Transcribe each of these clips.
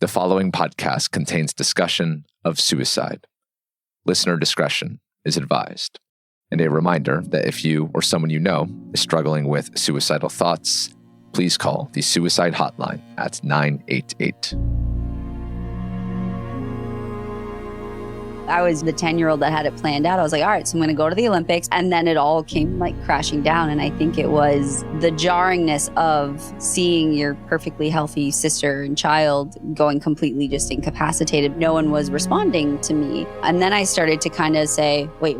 The following podcast contains discussion of suicide. Listener discretion is advised. And a reminder that if you or someone you know is struggling with suicidal thoughts, please call the suicide hotline at 988. I was the 10-year-old that had it planned out. I was like, all right, so I'm going to go to the Olympics. And then it all came like crashing down. And I think it was the jarringness of seeing your perfectly healthy sister and child going completely just incapacitated. No one was responding to me. And then I started to kind of say, wait.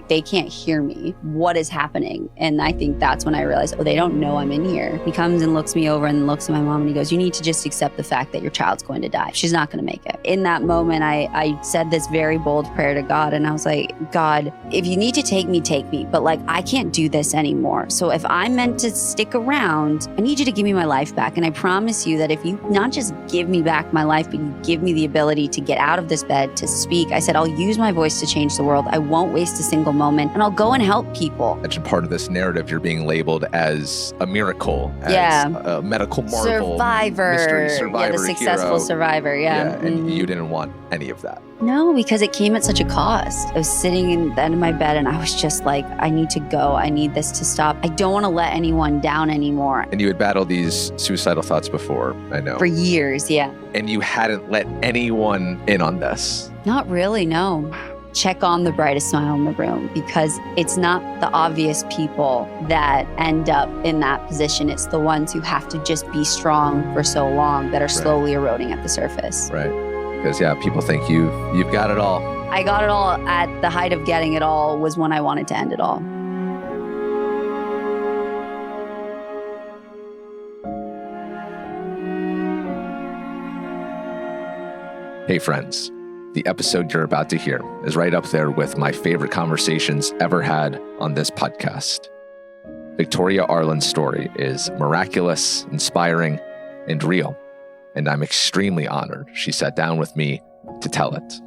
They can't hear me. What is happening? And I think that's when I realized, oh, they don't know I'm in here. He comes and looks me over and looks at my mom and he goes, you need to just accept the fact that your child's going to die. She's not going to make it. In that moment, I said this very bold prayer to God. And I was like, God, if you need to take me, take me. But like, I can't do this anymore. So if I'm meant to stick around, I need you to give me my life back. And I promise you that if you not just give me back my life, but you give me the ability to get out of this bed, to speak, I said, I'll use my voice to change the world. I won't waste a single moment and I'll go and help people. Such a part of this narrative, you're being labeled as a miracle, as a medical marvel. Survivor. Mystery survivor, the successful hero. survivor, And you didn't want any of that. No, because it came at such a cost. I was sitting in the end of my bed and I was just like, I need to go. I need this to stop. I don't want to let anyone down anymore. And you had battled these suicidal thoughts before, I know. For years, yeah. And you hadn't let anyone in on this. Not really, no. Check on the brightest smile in the room, because it's not the obvious people that end up in that position. It's the ones who have to just be strong for so long that are slowly eroding at the surface. Right. Because, people think you've got it all. I got it all. At the height of getting it all was when I wanted to end it all. Hey, friends. The episode you're about to hear is right up there with my favorite conversations ever had on this podcast. Victoria Arlen's story is miraculous, inspiring, and real. And I'm extremely honored she sat down with me to tell it.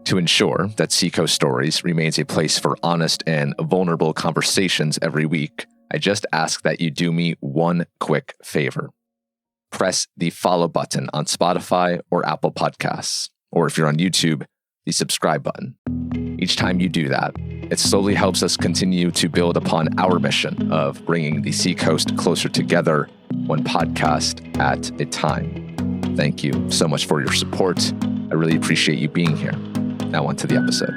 To ensure that Seacoast Stories remains a place for honest and vulnerable conversations every week, I just ask that you do me one quick favor. Press the follow button on Spotify or Apple Podcasts, or if you're on YouTube, the subscribe button. Each time you do that, it slowly helps us continue to build upon our mission of bringing the Seacoast closer together, one podcast at a time. Thank you so much for your support. I really appreciate you being here. Now on to the episode.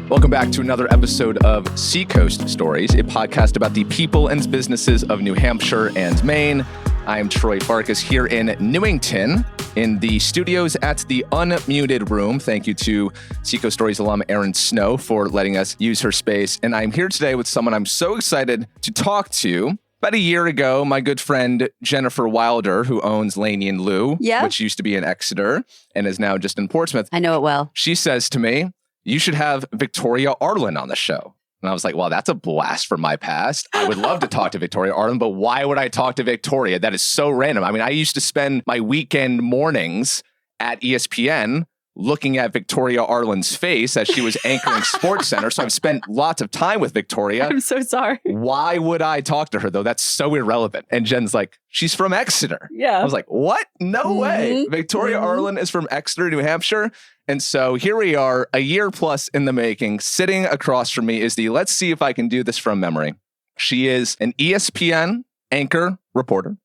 Welcome back to another episode of Seacoast Stories, a podcast about the people and businesses of New Hampshire and Maine. I am Troy Farkas here in Newington in the studios at the Unmuted Room. Thank you to Seacoast Stories alum Erin Snow for letting us use her space. And I'm here today with someone I'm so excited to talk to. About a year ago, my good friend Jennifer Wilder, who owns Laney & Lou, which used to be in Exeter and is now just in Portsmouth. I know it well. She says to me, you should have Victoria Arlen on the show. And I was like, well, that's a blast from my past. I would love to talk to Victoria Arlen, but why would I talk to Victoria? That is so random. I mean, I used to spend my weekend mornings at ESPN looking at Victoria Arlen's face as she was anchoring SportsCenter. So I've spent lots of time with Victoria. I'm so sorry. Why would I talk to her, though? That's so irrelevant. And Jen's like, she's from Exeter. Yeah. I was like, what? No way. Victoria Arlen is from Exeter, New Hampshire. And so here we are, a year plus in the making. Sitting across from me is let's see if I can do this from memory. She is an ESPN anchor reporter.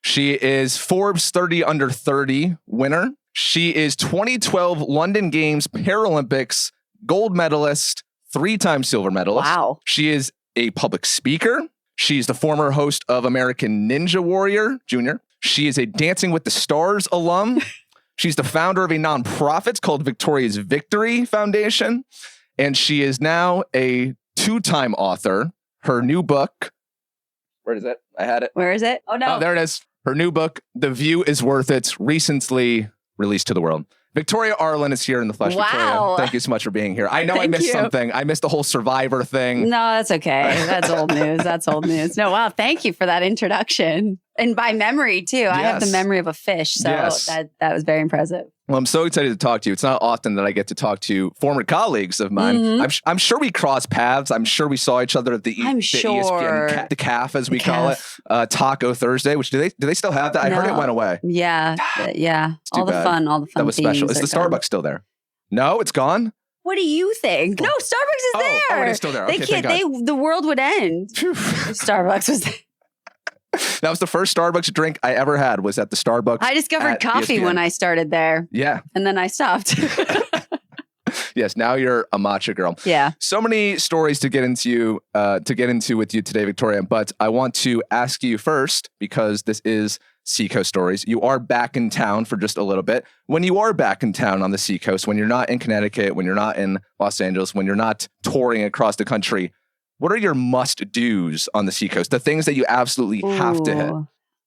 She is Forbes 30 Under 30 winner. She is 2012 London Games Paralympics gold medalist, 3-time silver medalist. Wow. She is a public speaker. She's the former host of American Ninja Warrior Jr. She is a Dancing with the Stars alum. She's the founder of a nonprofit called Victoria's Victory Foundation. And she is now a 2-time author. Her new book, where is it? I had it. Where is it? Oh, no. Oh, there it is. Her new book, The View is Worth It, recently released to the world. Victoria Arlen is here in the flesh. Wow. Victoria, thank you so much for being here. I know I missed something. I missed the whole Survivor thing. No, that's okay. That's old news. That's old news. No, wow. Thank you for that introduction. And by memory, too. Yes. I have the memory of a fish. So that was very impressive. Well, I'm so excited to talk to you. It's not often that I get to talk to former colleagues of mine. Mm-hmm. I'm sure we crossed paths. I'm sure we saw each other at the ESPN, the CAF as we call it, Taco Thursday. Which do they still have that? I heard it went away. Yeah, yeah. All the fun. That was special. Is the Starbucks still there? No, it's gone. What do you think? No, Starbucks is there. Oh, it is still there. They can't. The world would end. Starbucks was there. That was the first Starbucks drink I ever had, was at the Starbucks. I discovered coffee when I started there. Yeah. And then I stopped. Yes, now you're a matcha girl. Yeah. So many stories to get into with you today, Victoria. But I want to ask you first, because this is Seacoast Stories. You are back in town for just a little bit. When you are back in town on the Seacoast, when you're not in Connecticut, when you're not in Los Angeles, when you're not touring across the country, what are your must-dos on the Seacoast? The things that you absolutely have to hit?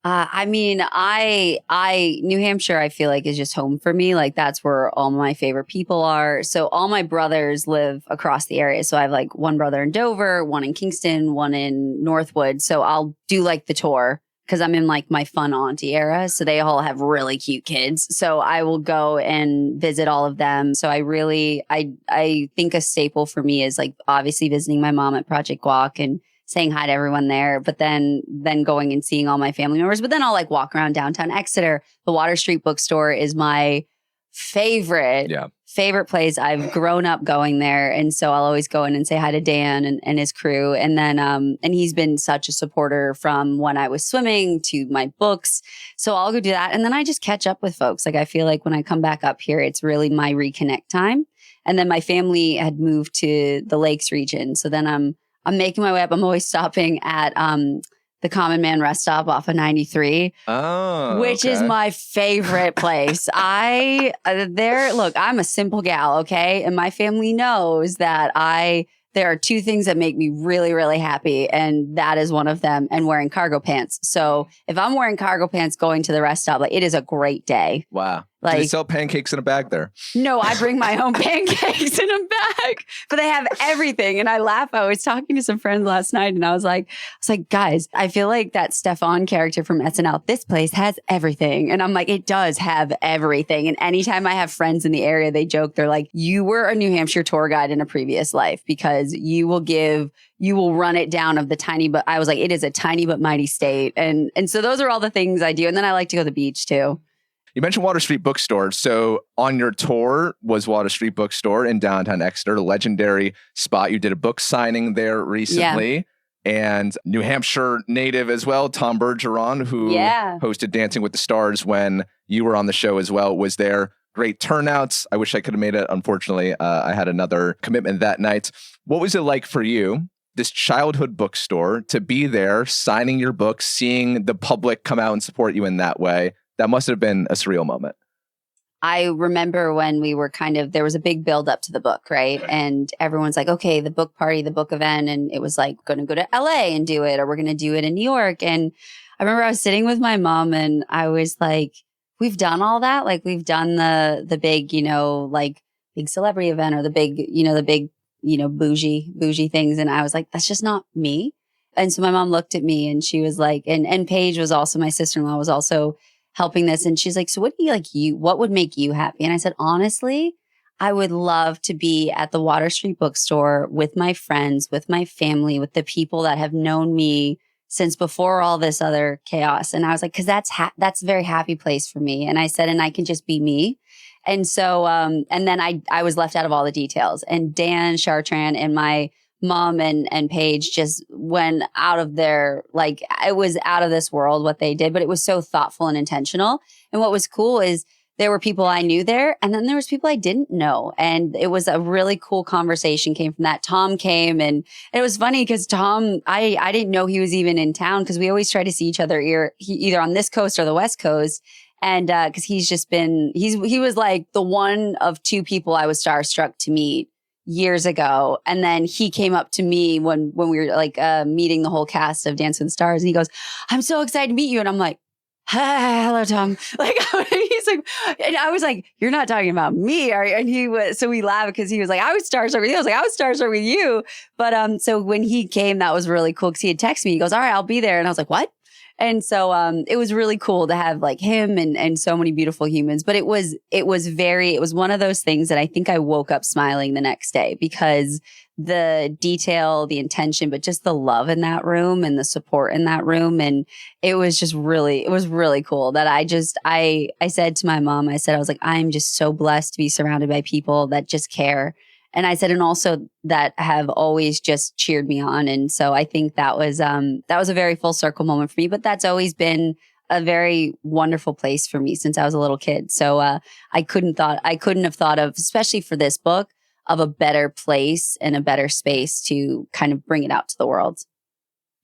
I mean, New Hampshire, I feel like is just home for me. Like that's where all my favorite people are. So all my brothers live across the area. So I have like one brother in Dover, one in Kingston, one in Northwood. So I'll do like the tour because I'm in like my fun auntie era. So they all have really cute kids. So I will go and visit all of them. So I think a staple for me is like obviously visiting my mom at Project Guac and saying hi to everyone there, but then going and seeing all my family members. But then I'll like walk around downtown Exeter. The Water Street Bookstore is my favorite place. I've grown up going there. And so I'll always go in and say hi to Dan and his crew. And then, and he's been such a supporter from when I was swimming to my books. So I'll go do that. And then I just catch up with folks. Like I feel like when I come back up here, it's really my reconnect time. And then my family had moved to the Lakes region. So then I'm making my way up. I'm always stopping at, the Common Man rest stop off of 93, which is my favorite place. Look, I'm a simple gal, okay? And my family knows that there are two things that make me really, really happy. And that is one of them, and wearing cargo pants. So if I'm wearing cargo pants going to the rest stop, like it is a great day. Wow. Like, do they sell pancakes in a bag there? No, I bring my own pancakes in a bag, but they have everything. And I laugh. I was talking to some friends last night and I was like, guys, I feel like that Stefan character from SNL, this place has everything. And I'm like, it does have everything. And anytime I have friends in the area, they joke, they're like, you were a New Hampshire tour guide in a previous life because you will run it down of the tiny, but I was like, it is a tiny but mighty state. And so those are all the things I do. And then I like to go to the beach too. You mentioned Water Street Bookstore. So on your tour was Water Street Bookstore in downtown Exeter, a legendary spot. You did a book signing there recently. Yeah. And New Hampshire native as well, Tom Bergeron, who hosted Dancing with the Stars when you were on the show as well, was there. Great turnouts. I wish I could have made it. Unfortunately, I had another commitment that night. What was it like for you, this childhood bookstore, to be there, signing your book, seeing the public come out and support you in that way? That must have been a surreal moment. I remember when we were there was a big build up to the book, right? And everyone's like, okay, the book party, the book event. And it was like, going to go to LA and do it, or we're going to do it in New York. And I remember I was sitting with my mom and I was like, we've done all that. Like we've done the big, like big celebrity event or the big, bougie things. And I was like, that's just not me. And so my mom looked at me and she was like, and Paige was also, my sister-in-law was also helping this. And she's like, so what would make you happy? And I said, honestly, I would love to be at the Water Street Bookstore with my friends, with my family, with the people that have known me since before all this other chaos. And I was like, cause that's a very happy place for me. And I said, and I can just be me. And so, and then I was left out of all the details, and Dan Chartrand and my mom and Paige just went out of their, like, it was out of this world what they did, but it was so thoughtful and intentional. And what was cool is there were people I knew there, and then there was people I didn't know. And it was a really cool conversation came from that. Tom came, and it was funny because Tom, I didn't know he was even in town because we always try to see each other either on this coast or the West Coast. And because he was like the one of two people I was starstruck to meet years ago. And then he came up to me when we were like meeting the whole cast of Dance with the Stars, and he goes, I'm so excited to meet you. And I'm like, hi, hello, Tom. Like, he's like, and I was like, you're not talking about me, are you? And he was, so we laughed because he was like, I was starstruck with you. I was like, I was starstruck with you. But so when he came, that was really cool because he had texted me. He goes, all right, I'll be there. And I was like, what? And so it was really cool to have like him and so many beautiful humans. But it was one of those things that I think I woke up smiling the next day because the detail, the intention, but just the love in that room and the support in that room. And it was really cool that I said to my mom, I was like, I'm just so blessed to be surrounded by people that just care. And I said, and also that have always just cheered me on. And so I think that was a very full circle moment for me, but that's always been a very wonderful place for me since I was a little kid. So I couldn't have thought of, especially for this book, of a better place and a better space to kind of bring it out to the world.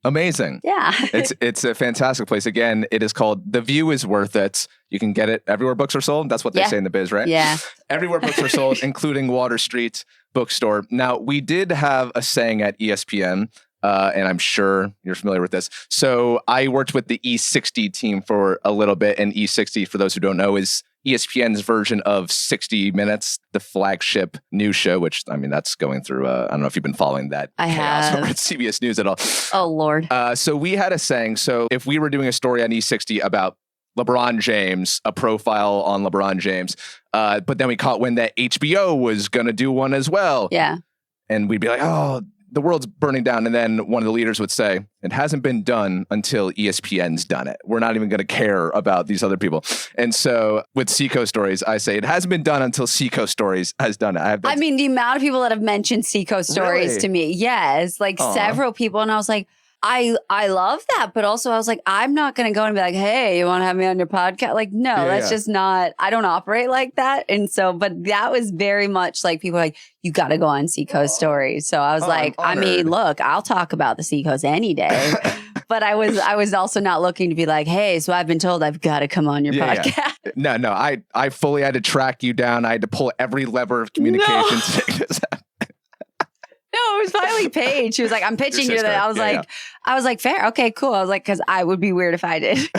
Amazing. Yeah. It's a fantastic place. Again, it is called The View is Worth It. You can get it everywhere books are sold. That's what they say in the biz, right? Yeah. Everywhere books are sold, including Water Street Bookstore. Now, we did have a saying at ESPN, and I'm sure you're familiar with this. So I worked with the E60 team for a little bit, and E60, for those who don't know, is ESPN's version of 60 Minutes, the flagship news show, which, I mean, that's going through, I don't know if you've been following that chaos over at CBS News at all. Oh, Lord. So we had a saying. So if we were doing a story on E60 about LeBron James, a profile on LeBron James, but then we caught wind that HBO was going to do one as well. Yeah. And we'd be like, oh, the world's burning down. And then one of the leaders would say, it hasn't been done until ESPN's done it. We're not even going to care about these other people. And so with Seacoast Stories, I say it hasn't been done until Seacoast Stories has done it. I mean, the amount of people that have mentioned Seacoast Stories to me. Yes. Like several people. And I was like, I love that. But also I was like, I'm not going to go and be like, hey, you want to have me on your podcast? Like, no, that's just not, I don't operate like that. And so, but that was very much like people were like, you got to go on Seacoast Stories. So I was like, I mean, look, I'll talk about the Seacoast any day. But I was also not looking to be like, hey, so I've been told I've got to come on your podcast. Yeah. No, I fully had to track you down. I had to pull every lever of communication to take this out. No, it was finally Paige. She was like, I'm pitching you that. I was like, fair. Okay, cool. I was like, because I would be weird if I did.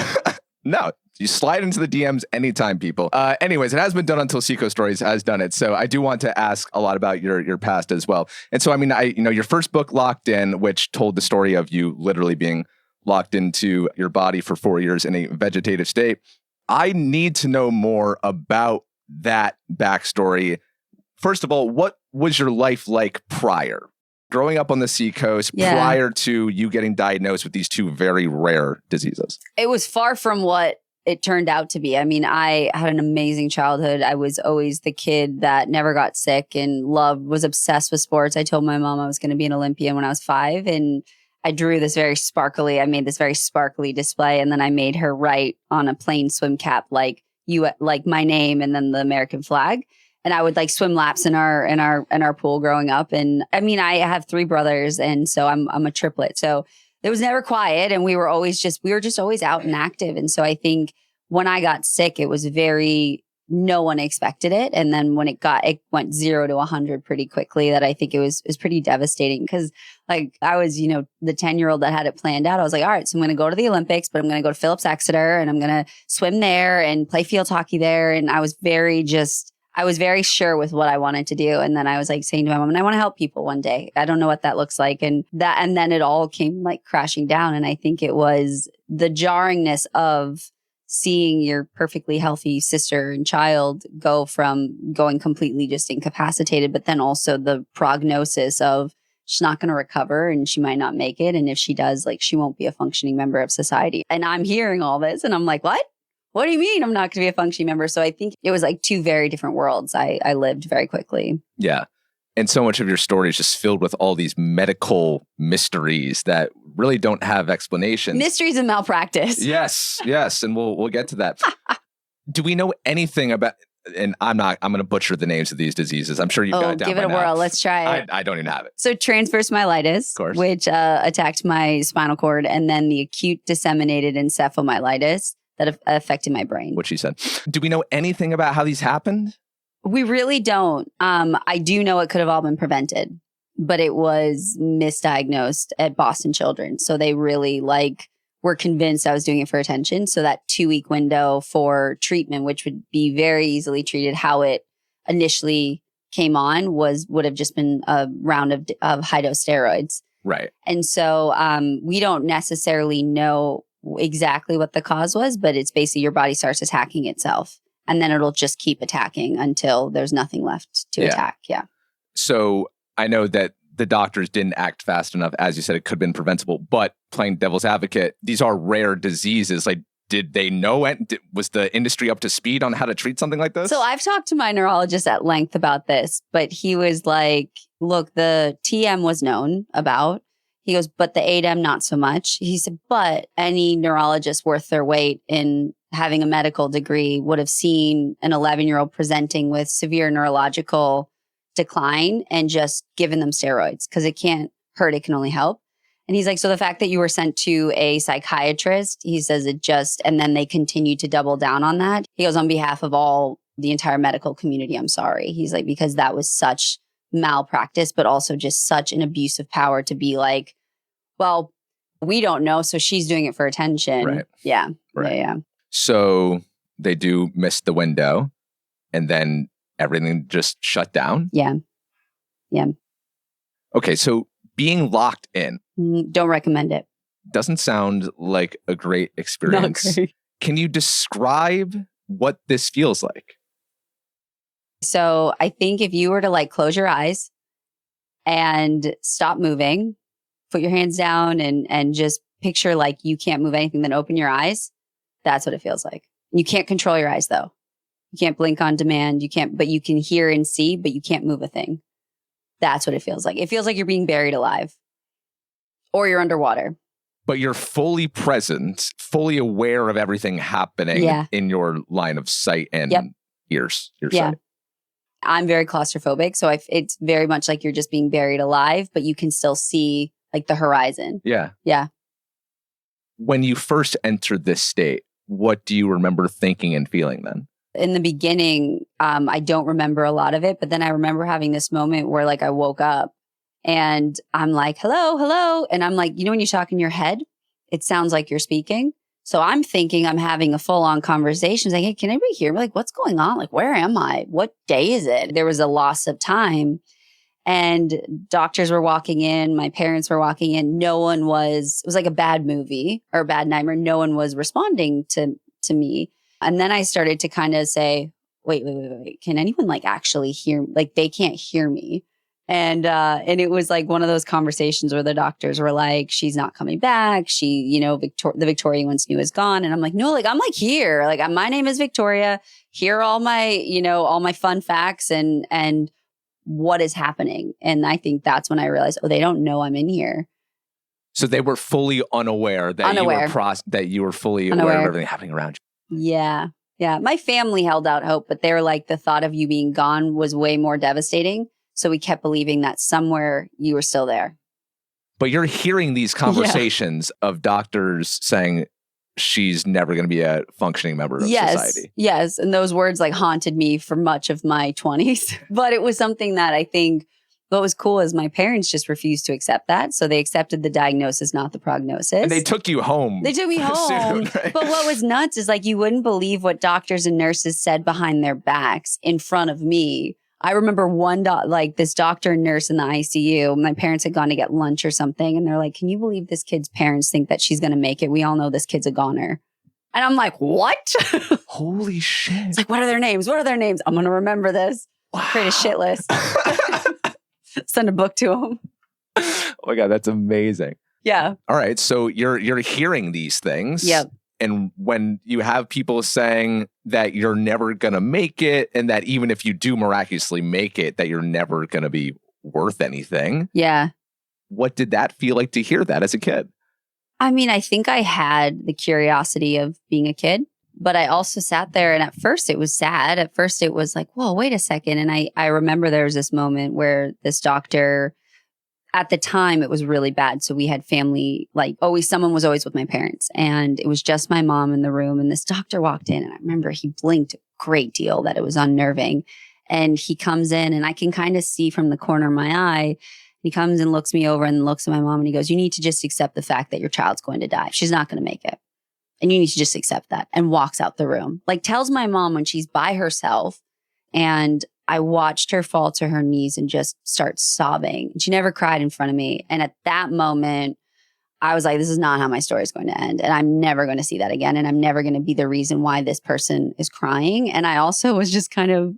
No, you slide into the DMs anytime, people. Anyways, it has been done until Seacoast Stories has done it. So I do want to ask a lot about your past as well. And so, I mean, your first book, Locked In, which told the story of you literally being locked into your body for 4 years in a vegetative state. I need to know more about that backstory. First of all, what was your life like prior? Growing up on the Seacoast, prior to you getting diagnosed with these two very rare diseases? It was far from what it turned out to be. I mean, I had an amazing childhood. I was always the kid that never got sick and was obsessed with sports. I told my mom I was going to be an Olympian when I was 5, and I made this very sparkly display, and then I made her write on a plain swim cap like my name and then the American flag. And I would like swim laps in our pool growing up. And I mean, I have 3 brothers, and so I'm a triplet. So it was never quiet, and we were just always out and active. And so I think when I got sick, it was no one expected it. And then when it went 0 to 100 pretty quickly, that I think it was pretty devastating, because like I was, the 10-year-old that had it planned out. I was like, all right, so I'm going to go to the Olympics, but I'm going to go to Phillips Exeter, and I'm going to swim there and play field hockey there. And I was very sure with what I wanted to do. And then I was like saying to my mom, and I want to help people one day. I don't know what that looks like. And then it all came like crashing down. And I think it was the jarringness of seeing your perfectly healthy sister and child go from going completely just incapacitated, but then also the prognosis of she's not going to recover and she might not make it. And if she does, like, she won't be a functioning member of society. And I'm hearing all this and I'm like, what? What do you mean I'm not going to be a functioning member? So I think it was like 2 very different worlds I lived very quickly. Yeah. And so much of your story is just filled with all these medical mysteries that really don't have explanations. Mysteries and malpractice. Yes. And we'll get to that. Do we know anything about, and I'm going to butcher the names of these diseases. I'm sure you've got it down. Give it a whirl. Let's try it. I don't even have it. So transverse myelitis, which attacked my spinal cord, and then the acute disseminated encephalomyelitis that affected my brain. What she said. Do we know anything about how these happened? We really don't. I do know it could have all been prevented, but it was misdiagnosed at Boston Children's. So they really were convinced I was doing it for attention. So that 2-week window for treatment, which would be very easily treated, how it initially came on would have just been a round of high dose steroids. Right. And so we don't necessarily know exactly what the cause was, but it's basically your body starts attacking itself. And then it'll just keep attacking until there's nothing left to attack. Yeah. So I know that the doctors didn't act fast enough. As you said, it could have been preventable, but playing devil's advocate, these are rare diseases. Like, did they know it? Was the industry up to speed on how to treat something like this? So I've talked to my neurologist at length about this, but he was like, look, the TM was known about. He goes, but the 8M, not so much. He said, but any neurologist worth their weight in having a medical degree would have seen an 11-year-old presenting with severe neurological decline and just given them steroids because it can't hurt, it can only help. And he's like, so the fact that you were sent to a psychiatrist, he says it just, and then they continue to double down on that. He goes, on behalf of all the entire medical community, I'm sorry. He's like, because that was such malpractice, but also just such an abuse of power to be like, well, we don't know, so she's doing it for attention. Right. Yeah. Right. Yeah. So they do miss the window and then everything just shut down? Yeah. Yeah. Okay, so being locked in. Don't recommend it. Doesn't sound like a great experience. Not great. Can you describe what this feels like? So I think if you were to like close your eyes and stop moving, put your hands down and just picture like you can't move anything, then open your eyes. That's what it feels like. You can't control your eyes though. You can't blink on demand. You can't, but you can hear and see, but you can't move a thing. That's what it feels like. It feels like you're being buried alive or you're underwater. But you're fully present, fully aware of everything happening in your line of sight and ears. Your sight. I'm very claustrophobic. So it's very much like you're just being buried alive, but you can still see like the horizon. Yeah. Yeah. When you first entered this state, what do you remember thinking and feeling then? In the beginning, I don't remember a lot of it, but then I remember having this moment where like I woke up and I'm like, hello, hello. And I'm like, you know, when you talk in your head, it sounds like you're speaking. So I'm thinking I'm having a full on conversation. It's like, hey, can anybody hear me? Like, what's going on? Like, where am I? What day is it? There was a loss of time and doctors were walking in. My parents were walking in. No one was, it was like a bad movie or a bad nightmare. No one was responding to me. And then I started to kind of say, wait. Can anyone like actually hear? Like they can't hear me. And it was like one of those conversations where the doctors were like, she's not coming back. She, you know, the Victoria you once knew is gone. And I'm like, no, like I'm like here. Like my name is Victoria. Here are all my, you know, all my fun facts and what is happening. And I think that's when I realized, oh, they don't know I'm in here. So they were fully unaware that that you were fully aware of everything happening around you. Yeah. Yeah. My family held out hope, but they were like, the thought of you being gone was way more devastating. So we kept believing that somewhere you were still there. But you're hearing these conversations of doctors saying she's never going to be a functioning member of society. Yes. And those words like haunted me for much of my 20s. But it was something that I think what was cool is my parents just refused to accept that. So they accepted the diagnosis, not the prognosis. And they took you home. They took me home. Soon, right? But what was nuts is like, you wouldn't believe what doctors and nurses said behind their backs in front of me. I remember this doctor and nurse in the ICU. My parents had gone to get lunch or something. And they're like, can you believe this kid's parents think that she's going to make it? We all know this kid's a goner. And I'm like, what? Holy shit. It's like, what are their names? What are their names? I'm going to remember this. Wow. Create a shit list. Send a book to them. Oh my God, that's amazing. Yeah. All right. So you're hearing these things. Yep. And when you have people saying that you're never going to make it and that even if you do miraculously make it, that you're never going to be worth anything. Yeah. What did that feel like to hear that as a kid? I mean, I think I had the curiosity of being a kid, but I also sat there and at first it was sad. At first it was like, whoa, wait a second. And I remember there was this moment where this doctor, at the time, it was really bad. So we had family, like someone was always with my parents. And it was just my mom in the room. And this doctor walked in. And I remember he blinked a great deal, that it was unnerving. And he comes in and I can kind of see from the corner of my eye. He comes and looks me over and looks at my mom and he goes, you need to just accept the fact that your child's going to die. She's not going to make it. And you need to just accept that, and walks out the room. Like tells my mom when she's by herself. And I watched her fall to her knees and just start sobbing. She never cried in front of me. And at that moment, I was like, this is not how my story is going to end. And I'm never going to see that again. And I'm never going to be the reason why this person is crying. And I also was just kind of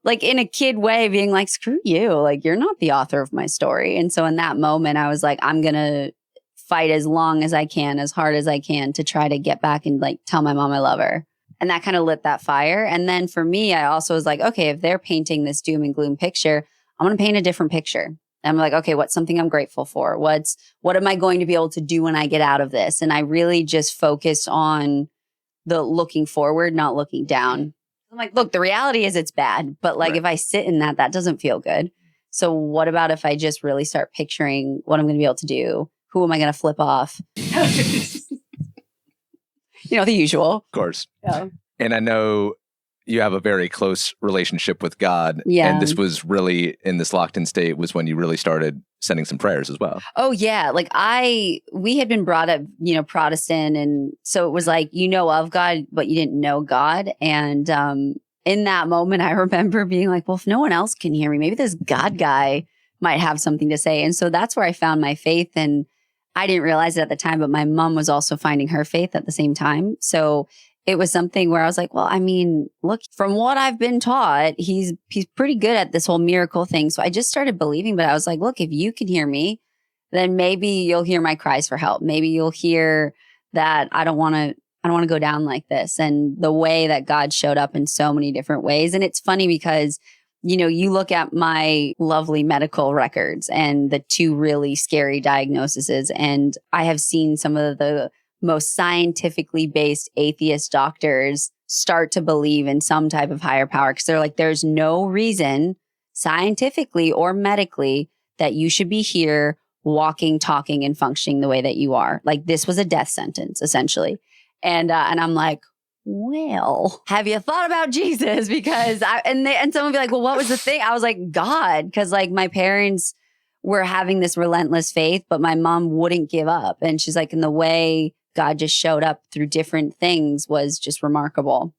like in a kid way being like, screw you. Like, you're not the author of my story. And so in that moment, I was like, I'm going to fight as long as I can, as hard as I can to try to get back and like tell my mom I love her. And that kind of lit that fire. And then for me, I also was like, okay, if they're painting this doom and gloom picture, I'm going to paint a different picture. And I'm like, okay, what's something I'm grateful for? What am I going to be able to do when I get out of this? And I really just focused on the looking forward, not looking down. I'm like, look, the reality is it's bad, but like if I sit in that doesn't feel good. So what about if I just really start picturing what I'm going to be able to do? Who am I going to flip off? You know, the usual. Of course. Yeah. And I know you have a very close relationship with God. Yeah. And this was really in this locked in state was when you really started sending some prayers as well. Oh yeah. Like we had been brought up, you know, Protestant. And so it was like, you know, of God, but you didn't know God. And in that moment, I remember being like, well, if no one else can hear me, maybe this God guy might have something to say. And so that's where I found my faith. And I didn't realize it at the time, but my mom was also finding her faith at the same time. So it was something where I was like, well, I mean, look, from what I've been taught, he's pretty good at this whole miracle thing. So I just started believing, but I was like, look, if you can hear me, then maybe you'll hear my cries for help. Maybe you'll hear that I don't want to go down like this. And the way that God showed up in so many different ways. And it's funny because, you know, you look at my lovely medical records and the two really scary diagnoses, and I have seen some of the most scientifically based atheist doctors start to believe in some type of higher power because they're like, there's no reason scientifically or medically that you should be here walking, talking, and functioning the way that you are. Like this was a death sentence, essentially. And I'm like, well, have you thought about Jesus? Because and someone would be like, well, what was the thing? I was like, God, because like my parents were having this relentless faith, but my mom wouldn't give up. And she's like, in the way God just showed up through different things was just remarkable.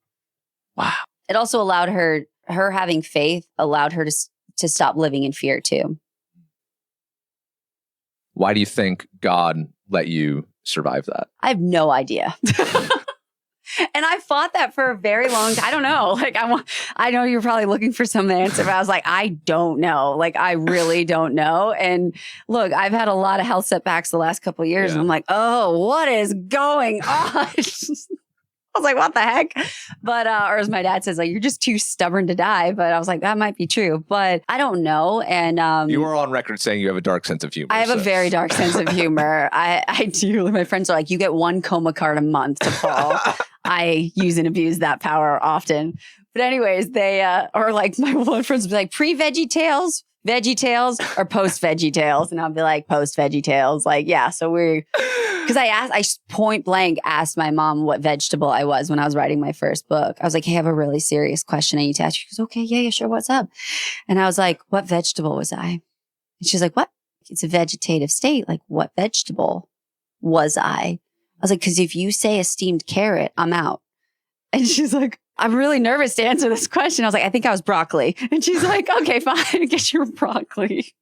Wow. It also allowed her having faith allowed her to stop living in fear too. Why do you think God let you survive that? I have no idea. And I fought that for a very long time. I don't know. Like, I know you're probably looking for some answer, but I was like, I don't know. Like, I really don't know. And look, I've had a lot of health setbacks the last couple of years. Yeah. And I'm like, oh, what is going on? I was like, what the heck? But, or as my dad says, like, you're just too stubborn to die. But I was like, that might be true, but I don't know. And you were on record saying you have a dark sense of humor. I have a very dark sense of humor. I do. My friends are like, you get one coma card a month to pull. I use and abuse that power often. But anyways, they or like my one friends would be like, pre-Veggie Tales, or post-Veggie Tales. And I'll be like, post-Veggie Tales. Like, yeah. So because I point blank asked my mom what vegetable I was when I was writing my first book. I was like, hey, I have a really serious question I need to ask you. She goes, okay, yeah, sure. What's up? And I was like, what vegetable was I? And she's like, what? It's a vegetative state. Like, what vegetable was I? I was like, because if you say a steamed carrot, I'm out. And she's like, I'm really nervous to answer this question. I was like, I think I was broccoli. And she's like, okay, fine. I guess you're broccoli.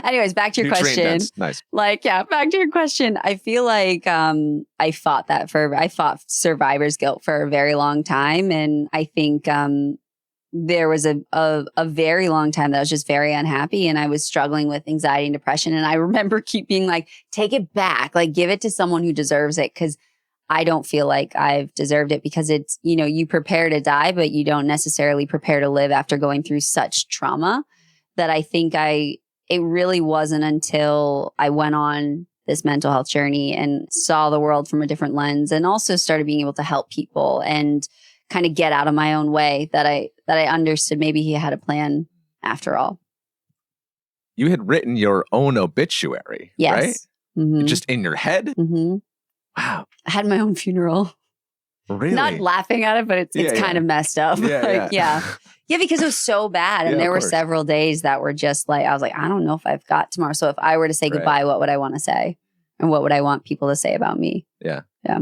Anyways, back to your question. Nice. Like, yeah, back to your question. I feel like I fought survivor's guilt for a very long time. And I think there was a very long time that I was just very unhappy and I was struggling with anxiety and depression. And I remember keep being like, take it back, like give it to someone who deserves it. Cause I don't feel like I've deserved it because it's, you know, you prepare to die, but you don't necessarily prepare to live after going through such trauma that I think it really wasn't until I went on this mental health journey and saw the world from a different lens and also started being able to help people and kind of get out of my own way that I understood maybe he had a plan after all. You had written your own obituary, yes. Right? Mm-hmm. Just in your head? Mm-hmm. Wow. I had my own funeral. Really? Not laughing at it, but it's kind of messed up. Yeah, because it was so bad. And there were several days that were just like, I was like, I don't know if I've got tomorrow. So if I were to say goodbye, what would I want to say? And what would I want people to say about me? Yeah. Yeah.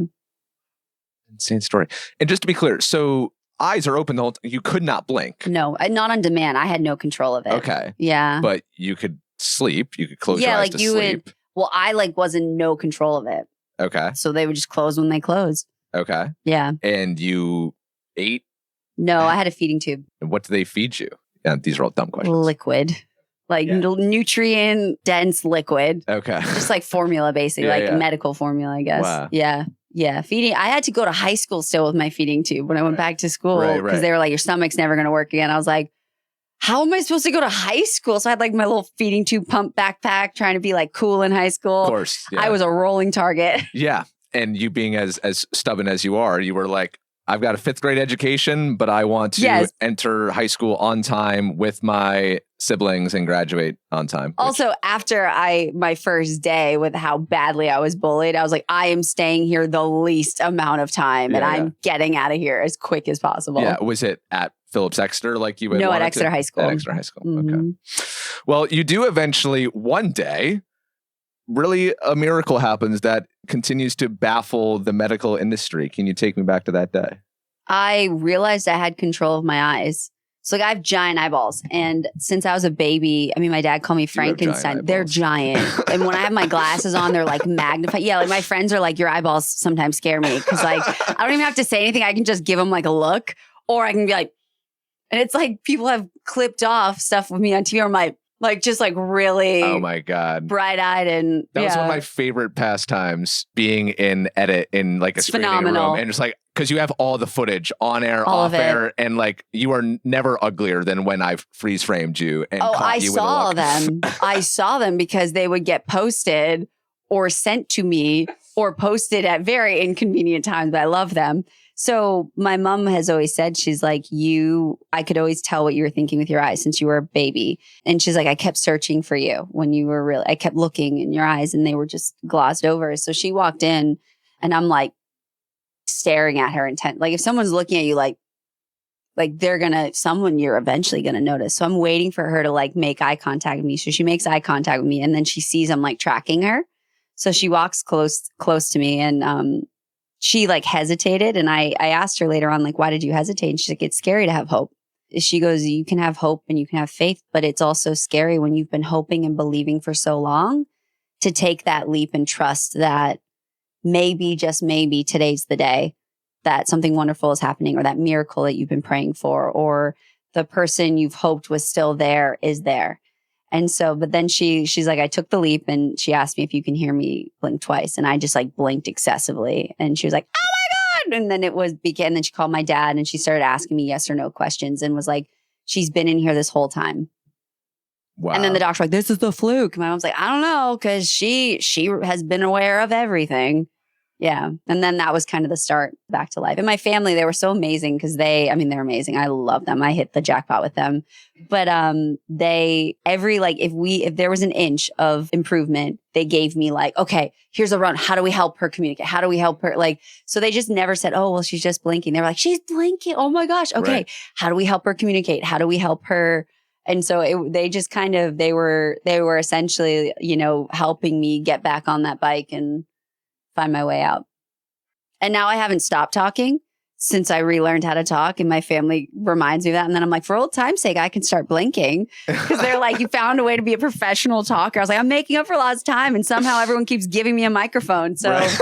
Insane story. And just to be clear, so eyes are open the whole time. You could not blink. No, not on demand. I had no control of it. Okay. Yeah. But you could sleep. You could close your eyes to sleep. Well, I like was in no control of it. Okay. So they would just close when they closed. Okay. Yeah. And you ate? No, I had a feeding tube. And what do they feed you? Yeah, these are all dumb questions. Liquid. Like nutrient dense liquid. Okay. Just like formula, basically, medical formula, I guess. Wow. Yeah. Yeah. Feeding. I had to go to high school still with my feeding tube when I went back to school because they were like, your stomach's never going to work again. I was like, how am I supposed to go to high school? So I had like my little feeding tube pump backpack trying to be like cool in high school. Of course. Yeah. I was a rolling target. Yeah. And you being as stubborn as you are, you were like, I've got a 5th grade education, but I want to enter high school on time with my siblings and graduate on time. Also, after my first day with how badly I was bullied, I was like, I am staying here the least amount of time and I'm getting out of here as quick as possible. Yeah. Was it at Phillips Exeter like you would? No, at Exeter High School. At Exeter High School. Mm-hmm. Okay. Well, you do eventually one day, really a miracle happens that continues to baffle the medical industry. Can you take me back to that day? I realized I had control of my eyes. So like I have giant eyeballs. And since I was a baby, I mean, my dad called me Frankenstein. They're giant. And when I have my glasses on, they're like magnified. Yeah, like my friends are like, your eyeballs sometimes scare me. Because like, I don't even have to say anything. I can just give them like a look. Or I can be like, and it's like people have clipped off stuff with me on TV. I'm like just like really oh my God. Bright-eyed. And that was one of my favorite pastimes, being in edit in like a screening room. And just like, because you have all the footage on air, off air, and like you are never uglier than when I've freeze framed you and caught you with a look. I saw them because they would get posted or sent to me or posted at very inconvenient times, but I love them. So my mom has always said, she's like, I could always tell what you were thinking with your eyes since you were a baby. And she's like, I kept searching for you when you were I kept looking in your eyes and they were just glossed over. So she walked in and I'm like staring at her intent. Like if someone's looking at you, like you're eventually going to notice. So I'm waiting for her to like make eye contact with me. So she makes eye contact with me and then she sees I'm like tracking her. So she walks close to me and, she like hesitated and I asked her later on, like, why did you hesitate? And she's like, it's scary to have hope. She goes, you can have hope and you can have faith, but it's also scary when you've been hoping and believing for so long to take that leap and trust that maybe, just maybe today's the day that something wonderful is happening or that miracle that you've been praying for or the person you've hoped was still there is there. And so, but then she's like, I took the leap and she asked me if you can hear me blink twice. And I just like blinked excessively. And she was like, oh my God. And then and then she called my dad and she started asking me yes or no questions and was like, she's been in here this whole time. Wow. And then the doctor was like, this is the fluke. My mom's like, I don't know. Cause she has been aware of everything. Yeah. And then that was kind of the start back to life. And my family, they were so amazing because they're amazing. I love them. I hit the jackpot with them. But if there was an inch of improvement, they gave me like, okay, here's a run. How do we help her communicate? How do we help her? Like, so they just never said, oh, well, she's just blinking. They were like, she's blinking. Oh my gosh. Okay. Right. How do we help her communicate? How do we help her? And so they just kind of, they were essentially, helping me get back on that bike and find my way out. And now I haven't stopped talking since I relearned how to talk. And my family reminds me of that. And then I'm like, for old time's sake, I can start blinking. Because they're like, you found a way to be a professional talker. I was like, I'm making up for lost time. And somehow everyone keeps giving me a microphone. So right.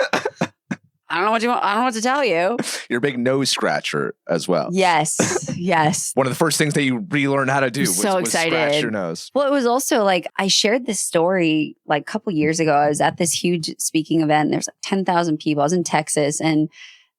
I don't know what you want. I don't know what to tell you. You're a big nose scratcher as well. Yes. Yes. One of the first things that you relearn how to do was scratch your nose. Well, it was also like, I shared this story like a couple years ago. I was at this huge speaking event. And there's like 10,000 people. I was in Texas and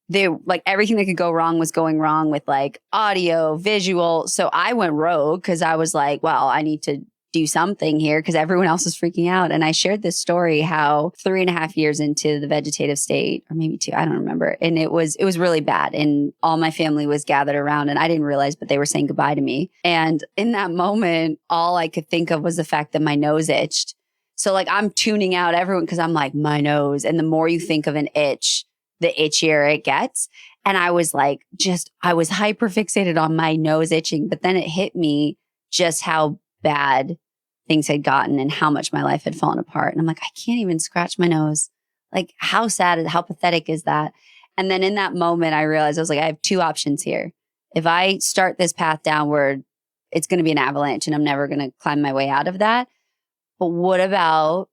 they like everything that could go wrong was going wrong with like audio, visual. So I went rogue because I was like, well, I need to do something here because everyone else is freaking out. And I shared this story how 3.5 years into the vegetative state, or maybe 2, I don't remember. And it was really bad. And all my family was gathered around and I didn't realize, but they were saying goodbye to me. And in that moment, all I could think of was the fact that my nose itched. So like I'm tuning out everyone because I'm like, my nose. And the more you think of an itch, the itchier it gets. And I was like, I was hyper fixated on my nose itching. But then it hit me just how bad things had gotten and how much my life had fallen apart. And I'm like, I can't even scratch my nose. Like how sad, how pathetic is that? And then in that moment, I realized I was like, I have 2 options here. If I start this path downward, it's going to be an avalanche and I'm never going to climb my way out of that. But what about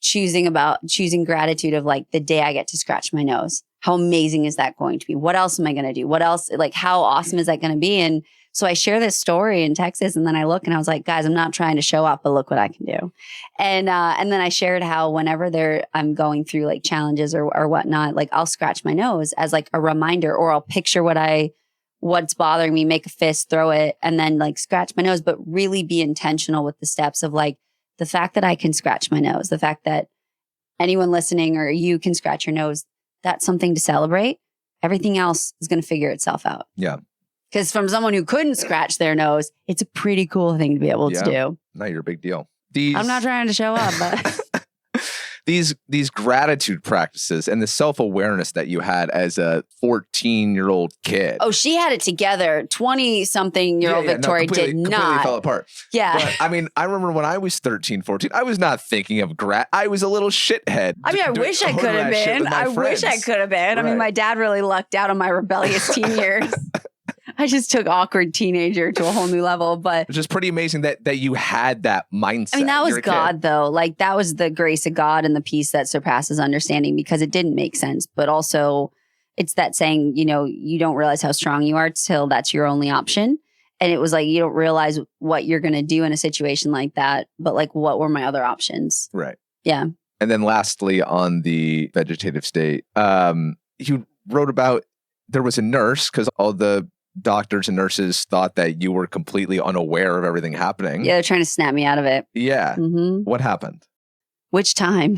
choosing gratitude of like the day I get to scratch my nose. How amazing is that going to be? What else am I going to do? What else, like, how awesome is that going to be? And so I share this story in Texas, and then I look and I was like, guys, I'm not trying to show off, but look what I can do. And then I shared how whenever I'm going through like challenges or whatnot, like I'll scratch my nose as like a reminder, or I'll picture what's bothering me, make a fist, throw it, and then like scratch my nose, but really be intentional with the steps of like the fact that I can scratch my nose, the fact that anyone listening or you can scratch your nose, that's something to celebrate. Everything else is going to figure itself out. Yeah. Because from someone who couldn't scratch their nose, it's a pretty cool thing to be able to do. No, you're a big deal. I'm not trying to show up, but these gratitude practices and the self-awareness that you had as a 14-year-old kid. Oh, she had it together. 20-something-year-old Victoria did not. Completely fell apart. Yeah. But I mean, I remember when I was 13, 14, I was not thinking of I was a little shithead. I mean, I wish I could have been. I wish I could have been. Right. I mean, my dad really lucked out on my rebellious teen years. I just took awkward teenager to a whole new level, but it's just pretty amazing that you had that mindset. I mean, that was God though. Like that was the grace of God and the peace that surpasses understanding, because it didn't make sense. But also it's that saying, you know, you don't realize how strong you are till that's your only option. And it was like, you don't realize what you're going to do in a situation like that. But like, what were my other options? Right. Yeah. And then lastly, on the vegetative state, you wrote about there was a nurse, because all the doctors and nurses thought that you were completely unaware of everything happening. Yeah, they're trying to snap me out of it. Yeah. Mm-hmm. What happened? Which time?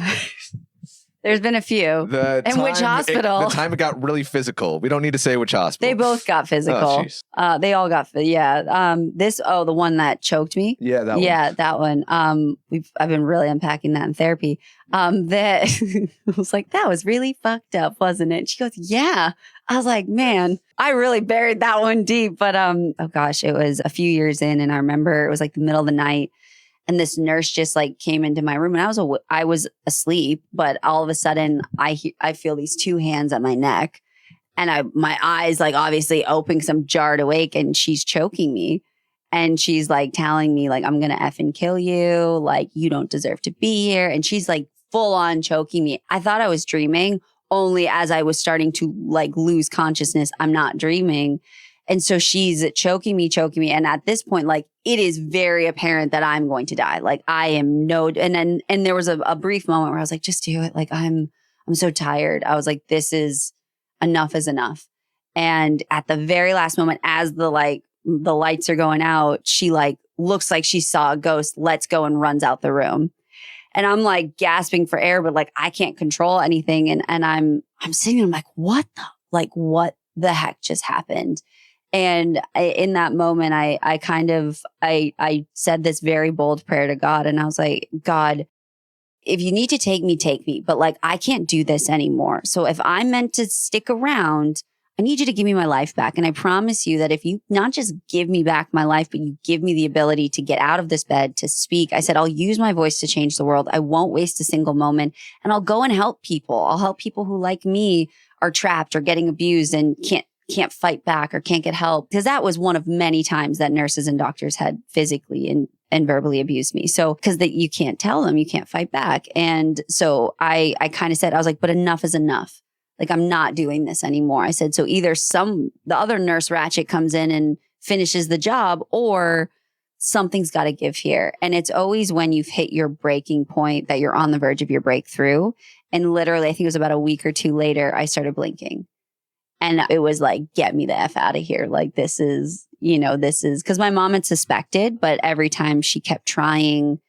There's been a few. Which hospital? The time it got really physical. We don't need to say which hospital. They both got physical. Oh, they all got, the one that choked me. Yeah, that one. Yeah, that one. I've been really unpacking that in therapy. That I was like, that was really fucked up, wasn't it? She goes, yeah. I was like, man, I really buried that one deep. But oh gosh, it was a few years in, and I remember it was like the middle of the night. And this nurse just like came into my room, and I was asleep, but all of a sudden I feel these two hands at my neck, and my eyes like obviously open because I'm jarred awake, and she's choking me, and she's like telling me like, I'm gonna effing kill you, like you don't deserve to be here, and she's like full on choking me. I thought I was dreaming, only as I was starting to like lose consciousnness, I'm not dreaming. And so she's choking me. And at this point, like it is very apparent that I'm going to die. Like I am and there was a brief moment where I was like, just do it. Like I'm so tired. I was like, this is enough is enough. And at the very last moment, as the lights are going out, she like looks like she saw a ghost, lets go and runs out the room. And I'm like gasping for air, but like I can't control anything. And I'm sitting there, I'm like, what the heck just happened? And in that moment, I said this very bold prayer to God. And I was like, God, if you need to take me. But like, I can't do this anymore. So if I'm meant to stick around, I need you to give me my life back. And I promise you that if you not just give me back my life, but you give me the ability to get out of this bed, to speak, I said, I'll use my voice to change the world. I won't waste a single moment. And I'll go and help people. I'll help people who like me are trapped or getting abused and can't fight back or can't get help. Because that was one of many times that nurses and doctors had physically and verbally abused me. So, because you can't tell them, you can't fight back. And so I kind of said, I was like, but enough is enough. Like, I'm not doing this anymore. I said, so either the other nurse ratchet comes in and finishes the job, or something's got to give here. And it's always when you've hit your breaking point that you're on the verge of your breakthrough. And literally, I think it was about a week or two later, I started blinking. And it was like, get me the F out of here. Like, this is because my mom had suspected, but every time she kept trying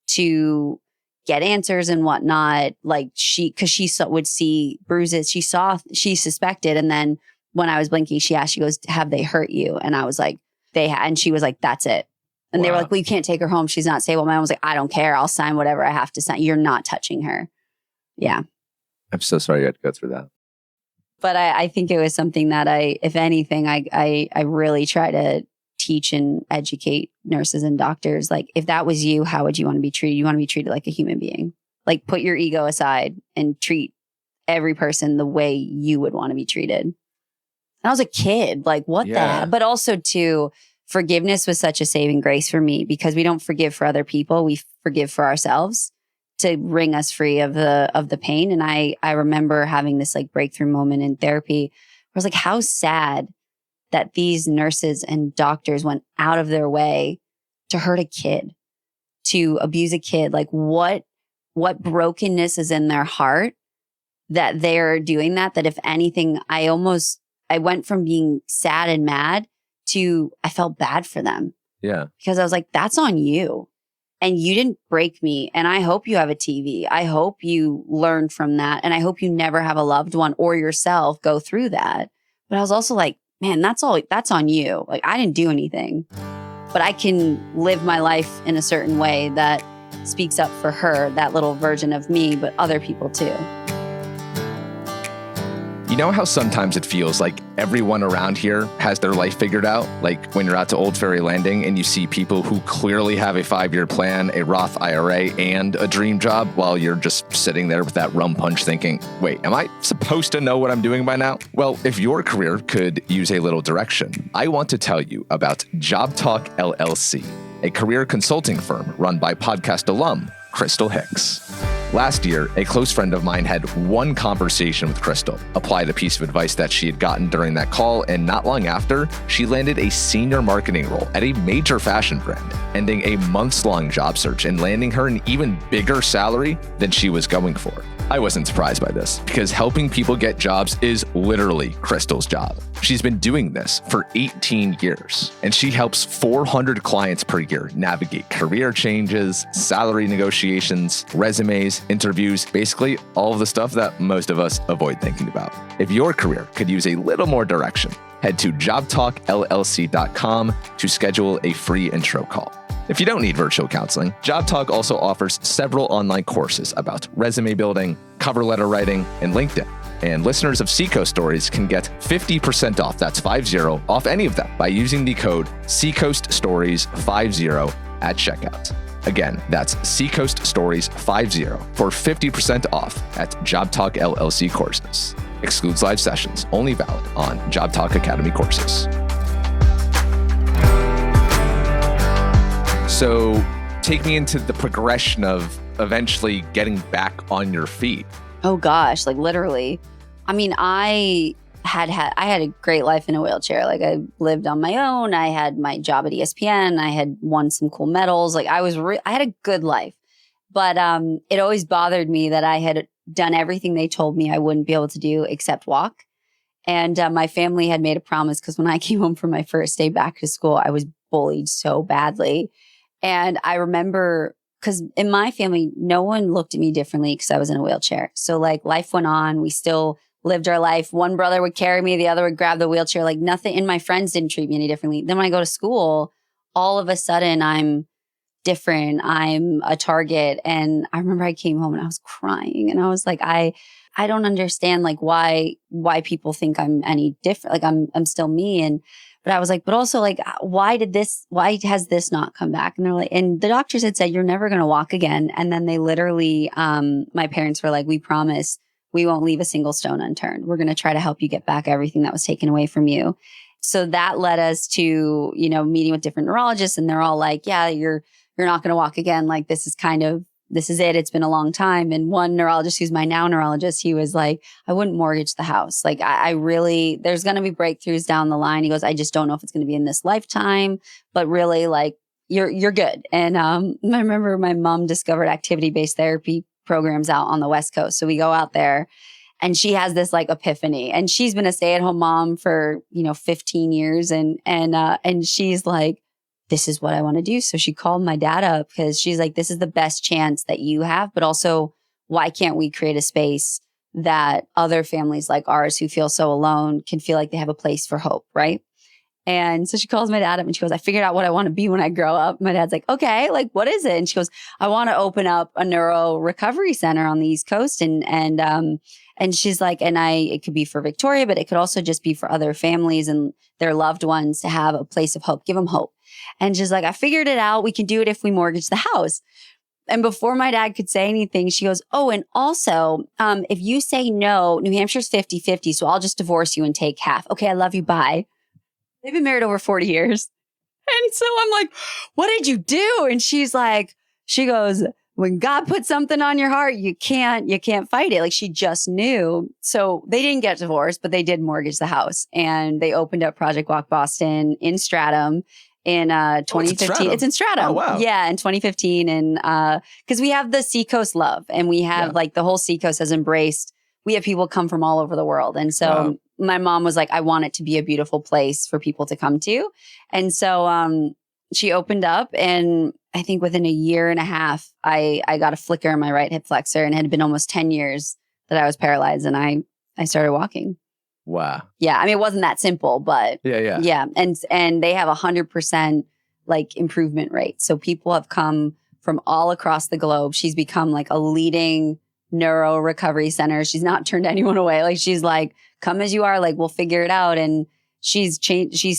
to get answers and whatnot, like she would see bruises. She suspected. And then when I was blinking, she asked, she goes, have they hurt you? And I was like, and she was like, that's it. And They were like, well, you can't take her home. She's not stable. My mom was like, I don't care. I'll sign whatever I have to sign. You're not touching her. Yeah. I'm so sorry you had to go through that. But I think it was something that if anything, I really try to teach and educate nurses and doctors. Like, if that was you, how would you want to be treated? You want to be treated like a human being. Like, put your ego aside and treat every person the way you would want to be treated. And I was a kid. Like, what the heck? But also, too, forgiveness was such a saving grace for me, because we don't forgive for other people. We forgive for ourselves. to wring us free of the pain. And I remember having this like breakthrough moment in therapy. I was like, how sad that these nurses and doctors went out of their way to hurt a kid, to abuse a kid. Like what brokenness is in their heart that they're doing that if anything, I went from being sad and mad to I felt bad for them. Yeah. Because I was like, that's on you. And you didn't break me. And I hope you have a TV. I hope you learn from that. And I hope you never have a loved one or yourself go through that. But I was also like, man, that's on you. Like I didn't do anything, but I can live my life in a certain way that speaks up for her, that little version of me, but other people too. You know how sometimes it feels like everyone around here has their life figured out? Like when you're out to Old Ferry Landing and you see people who clearly have a 5-year plan, a Roth IRA, and a dream job while you're just sitting there with that rum punch thinking, wait, am I supposed to know what I'm doing by now? Well, if your career could use a little direction, I want to tell you about JOBTALK LLC, a career consulting firm run by podcast alum, Crystal Hicks. Last year, a close friend of mine had one conversation with Crystal, applied a piece of advice that she had gotten during that call, and not long after, she landed a senior marketing role at a major fashion brand, ending a months-long job search and landing her an even bigger salary than she was going for. I wasn't surprised by this because helping people get jobs is literally Crystal's job. She's been doing this for 18 years, and she helps 400 clients per year navigate career changes, salary negotiations, resumes, interviews, basically all of the stuff that most of us avoid thinking about. If your career could use a little more direction, head to jobtalkllc.com to schedule a free intro call. If you don't need virtual counseling, JOBTALK also offers several online courses about resume building, cover letter writing, and LinkedIn. And listeners of Seacoast Stories can get 50% off, that's 50, off any of them by using the code Seacoast Stories 50 at checkout. Again, that's Seacoast Stories 50 for 50% off at JOBTALK LLC courses. Excludes live sessions, only valid on JOBTALK Academy courses. So take me into the progression of eventually getting back on your feet. Oh gosh, like literally. I mean, I had a great life in a wheelchair. Like I lived on my own. I had my job at ESPN. I had won some cool medals. Like I had a good life. But it always bothered me that I had done everything they told me I wouldn't be able to do except walk. And my family had made a promise because when I came home from my first day back to school, I was bullied so badly. And I remember, because in my family, no one looked at me differently because I was in a wheelchair. So like life went on. We still lived our life. One brother would carry me. The other would grab the wheelchair. Like nothing. And my friends didn't treat me any differently. Then when I go to school, all of a sudden I'm different. I'm a target. And I remember I came home and I was crying. And I was like, I don't understand like why people think I'm any different. Like I'm still me. But I was like, but also like, why has this not come back? And they're like, and the doctors had said, you're never going to walk again. And then they literally, my parents were like, we promise we won't leave a single stone unturned. We're going to try to help you get back everything that was taken away from you. So that led us to, meeting with different neurologists, and they're all like, yeah, you're not going to walk again. Like, this is it. It's been a long time. And one neurologist, who's my now neurologist, he was like, I wouldn't mortgage the house. Like I really, there's going to be breakthroughs down the line. He goes, I just don't know if it's going to be in this lifetime, but really like you're good. And I remember my mom discovered activity-based therapy programs out on the West Coast. So we go out there and she has this like epiphany, and she's been a stay-at-home mom for, 15 years. And she's like, this is what I want to do. So she called my dad up because she's like, this is the best chance that you have, but also why can't we create a space that other families like ours who feel so alone can feel like they have a place for hope, right? And so she calls my dad up and she goes, I figured out what I want to be when I grow up. My dad's like, okay, like what is it? And she goes, I want to open up a neuro recovery center on the East Coast. And she's like, it could be for Victoria, but it could also just be for other families and their loved ones to have a place of hope, give them hope. And she's like, I figured it out. We can do it if we mortgage the house. And before my dad could say anything, she goes, oh, and also, if you say no, New Hampshire's 50-50, so I'll just divorce you and take half. Okay, I love you, bye. They've been married over 40 years. And so I'm like, what did you do? And she goes, when God puts something on your heart, you can't fight it. Like she just knew. So they didn't get divorced, but they did mortgage the house, and they opened up Project Walk Boston in Stratham in 2015. It's in Stratham. Oh, wow. Yeah, in 2015. And because we have the Seacoast love, and we have like the whole Seacoast has embraced. We have people come from all over the world. And so my mom was like, I want it to be a beautiful place for people to come to. And so she opened up, and I think within a year and a half, I got a flicker in my right hip flexor, and it had been almost 10 years that I was paralyzed, and I started walking. Wow. Yeah. I mean, it wasn't that simple, but yeah. And they have 100% like improvement rate. So people have come from all across the globe. She's become like a leading neuro recovery center. She's not turned anyone away. Like she's like, come as you are, like we'll figure it out. And she's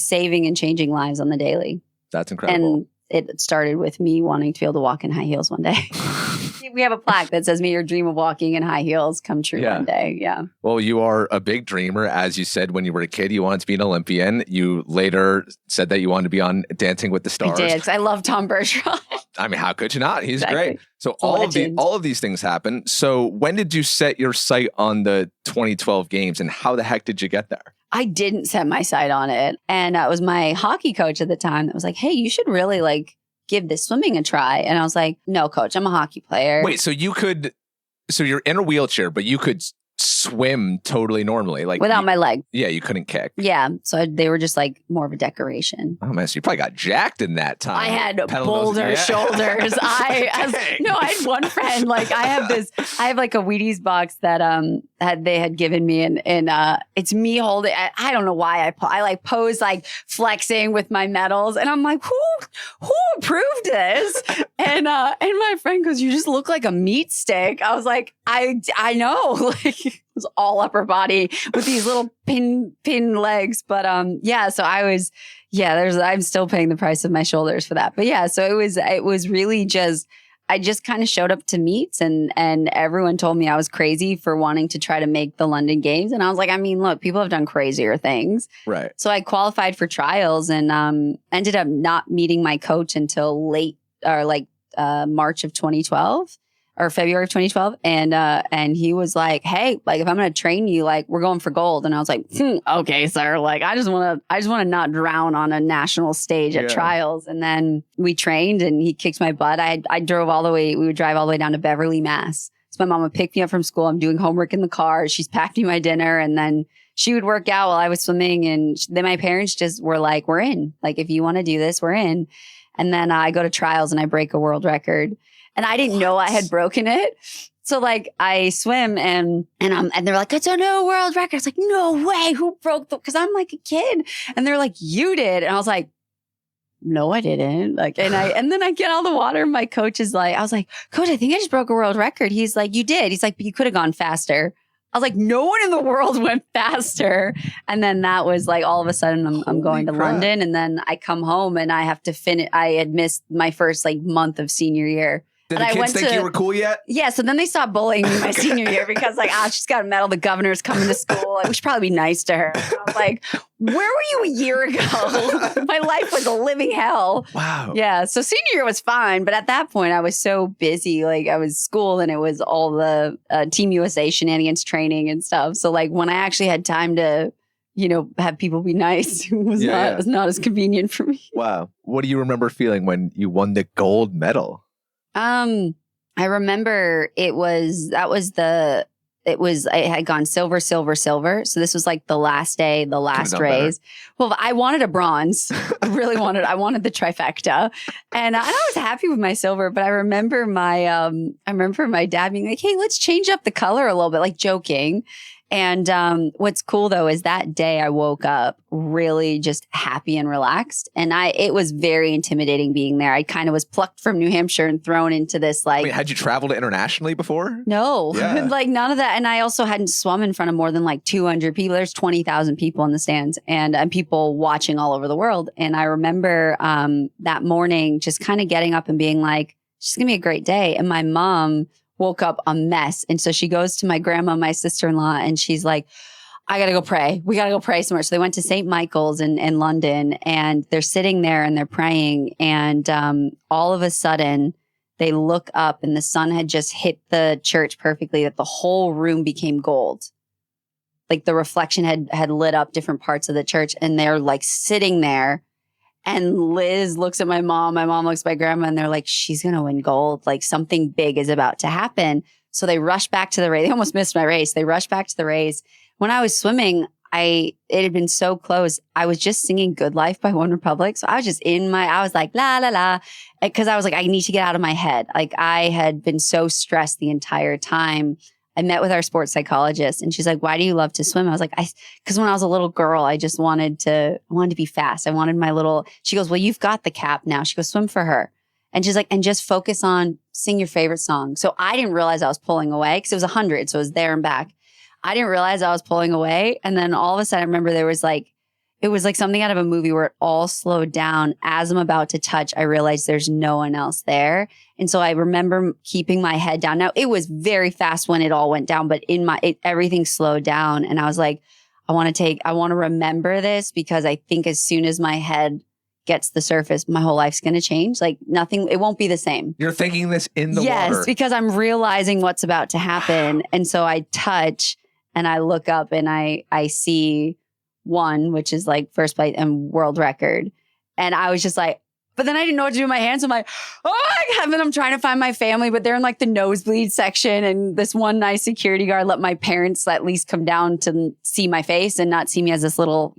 saving and changing lives on the daily. That's incredible. And it started with me wanting to be able to walk in high heels one day. We have a plaque that says, may your dream of walking in high heels come true one day. Yeah. Well, you are a big dreamer. As you said, when you were a kid, you wanted to be an Olympian. You later said that you wanted to be on Dancing with the Stars. I did, because I love Tom Bergeron. I mean, how could you not? He's great. So all of these things happen. So when did you set your sight on the 2012 games, and how the heck did you get there? I didn't set my sight on it. And it was my hockey coach at the time that was like, hey, you should really like give this swimming a try. And I was like, no, coach, I'm a hockey player. Wait, so you're in a wheelchair, but you could swim totally normally, like without my leg. Yeah, you couldn't kick. Yeah, so they were just like more of a decoration. Oh man, so you probably got jacked in that time. I had boulder shoulders. I had one friend. Like I have like a Wheaties box that they had given me, and it's me holding. I don't know why I like pose like flexing with my medals, and I'm like, who approved this? And my friend goes, you just look like a meat stick. I was like, I know, like it was all upper body with these little pin legs. But so I was, I'm still paying the price of my shoulders for that. But yeah, so it was really just, I just kind of showed up to meets, and everyone told me I was crazy for wanting to try to make the London Games. And I was like, I mean, look, people have done crazier things. Right. So I qualified for trials, and ended up not meeting my coach until late or like March of 2012. Or February of 2012. And he was like, hey, like if I'm going to train you, like we're going for gold. And I was like, okay, sir. Like I just want to not drown on a national stage at trials. And then we trained, and he kicked my butt. I drove all the way. We would drive all the way down to Beverly, Mass. So my mom would pick me up from school. I'm doing homework in the car. She's packed me my dinner, and then she would work out while I was swimming. And then my parents just were like, we're in. Like, if you want to do this, we're in. And then I go to trials and I break a world record. And I didn't know I had broken it. So like I swim and they're like, it's a new world record. It's like, no way. Who broke because I'm like a kid. And they're like, you did. And I was like, no, I didn't. Like, and then I get all the water. And my coach is like, I was like, coach, I think I just broke a world record. He's like, you did. He's like, but you could have gone faster. I was like, no one in the world went faster. And then that was like, all of a sudden I'm going to London, and then I come home and I have to finish. I had missed my first like month of senior year. Did the kids think you were cool yet? Yeah, so then they stopped bullying me my senior year because like, she's got a medal. The governor's coming to school. Like, we should probably be nice to her. I was like, where were you a year ago? My life was a living hell. Wow. Yeah, so senior year was fine. But at that point, I was so busy. Like I was school, and it was all the Team USA shenanigans training and stuff. So like when I actually had time to, have people be nice, it was not as convenient for me. Wow. What do you remember feeling when you won the gold medal? I remember I had gone silver. So this was like the last day, the last race. Well, I wanted a bronze. I wanted the trifecta. And I was happy with my silver, but I remember my dad being like, hey, let's change up the color a little bit, like joking. And what's cool though is that day I woke up really just happy and relaxed, and it was very intimidating being there. I kind of was plucked from New Hampshire and thrown into this like. Wait, had you traveled internationally before? No, like none of that. And I also hadn't swum in front of more than like 200 people. There's 20,000 people in the stands, and people watching all over the world. And I remember that morning just kind of getting up and being like, "It's gonna be a great day." And my mom woke up a mess. And so she goes to my grandma, my sister-in-law, and she's like, I got to go pray. We got to go pray somewhere. So they went to St. Michael's in London, and they're sitting there and they're praying. And all of a sudden, they look up and the sun had just hit the church perfectly that the whole room became gold. Like the reflection had lit up different parts of the church, and they're like sitting there. And Liz looks at my mom looks at my grandma, and they're like, she's going to win gold. Like something big is about to happen. So they rushed back to the race. They almost missed my race. They rushed back to the race. When I was swimming, it had been so close. I was just singing Good Life by One Republic. So I was just I was like, la, la, la. Because I was like, I need to get out of my head. Like I had been so stressed the entire time. I met with our sports psychologist, and she's like, why do you love to swim? I was like, because when I was a little girl, I just wanted to be fast. I wanted she goes, well, you've got the cap now. She goes, swim for her. And she's like, and just focus on sing your favorite song. So I didn't realize I was pulling away because it was 100. So it was there and back. I didn't realize I was pulling away. And then all of a sudden I remember it was like something out of a movie where it all slowed down. As I'm about to touch, I realized there's no one else there. And so I remember keeping my head down. Now it was very fast when it all went down, but everything slowed down. And I was like, I want to remember this, because I think as soon as my head gets the surface, my whole life's going to change. Like nothing, it won't be the same. You're thinking this in the water. Yes, because I'm realizing what's about to happen. And so I touch and I look up and I see one, which is like first place and world record. And I was just like, but then I didn't know what to do with my hands. I'm like, oh my God. And I'm trying to find my family, but they're in like the nosebleed section. And this one nice security guard let my parents at least come down to see my face and not see me as this little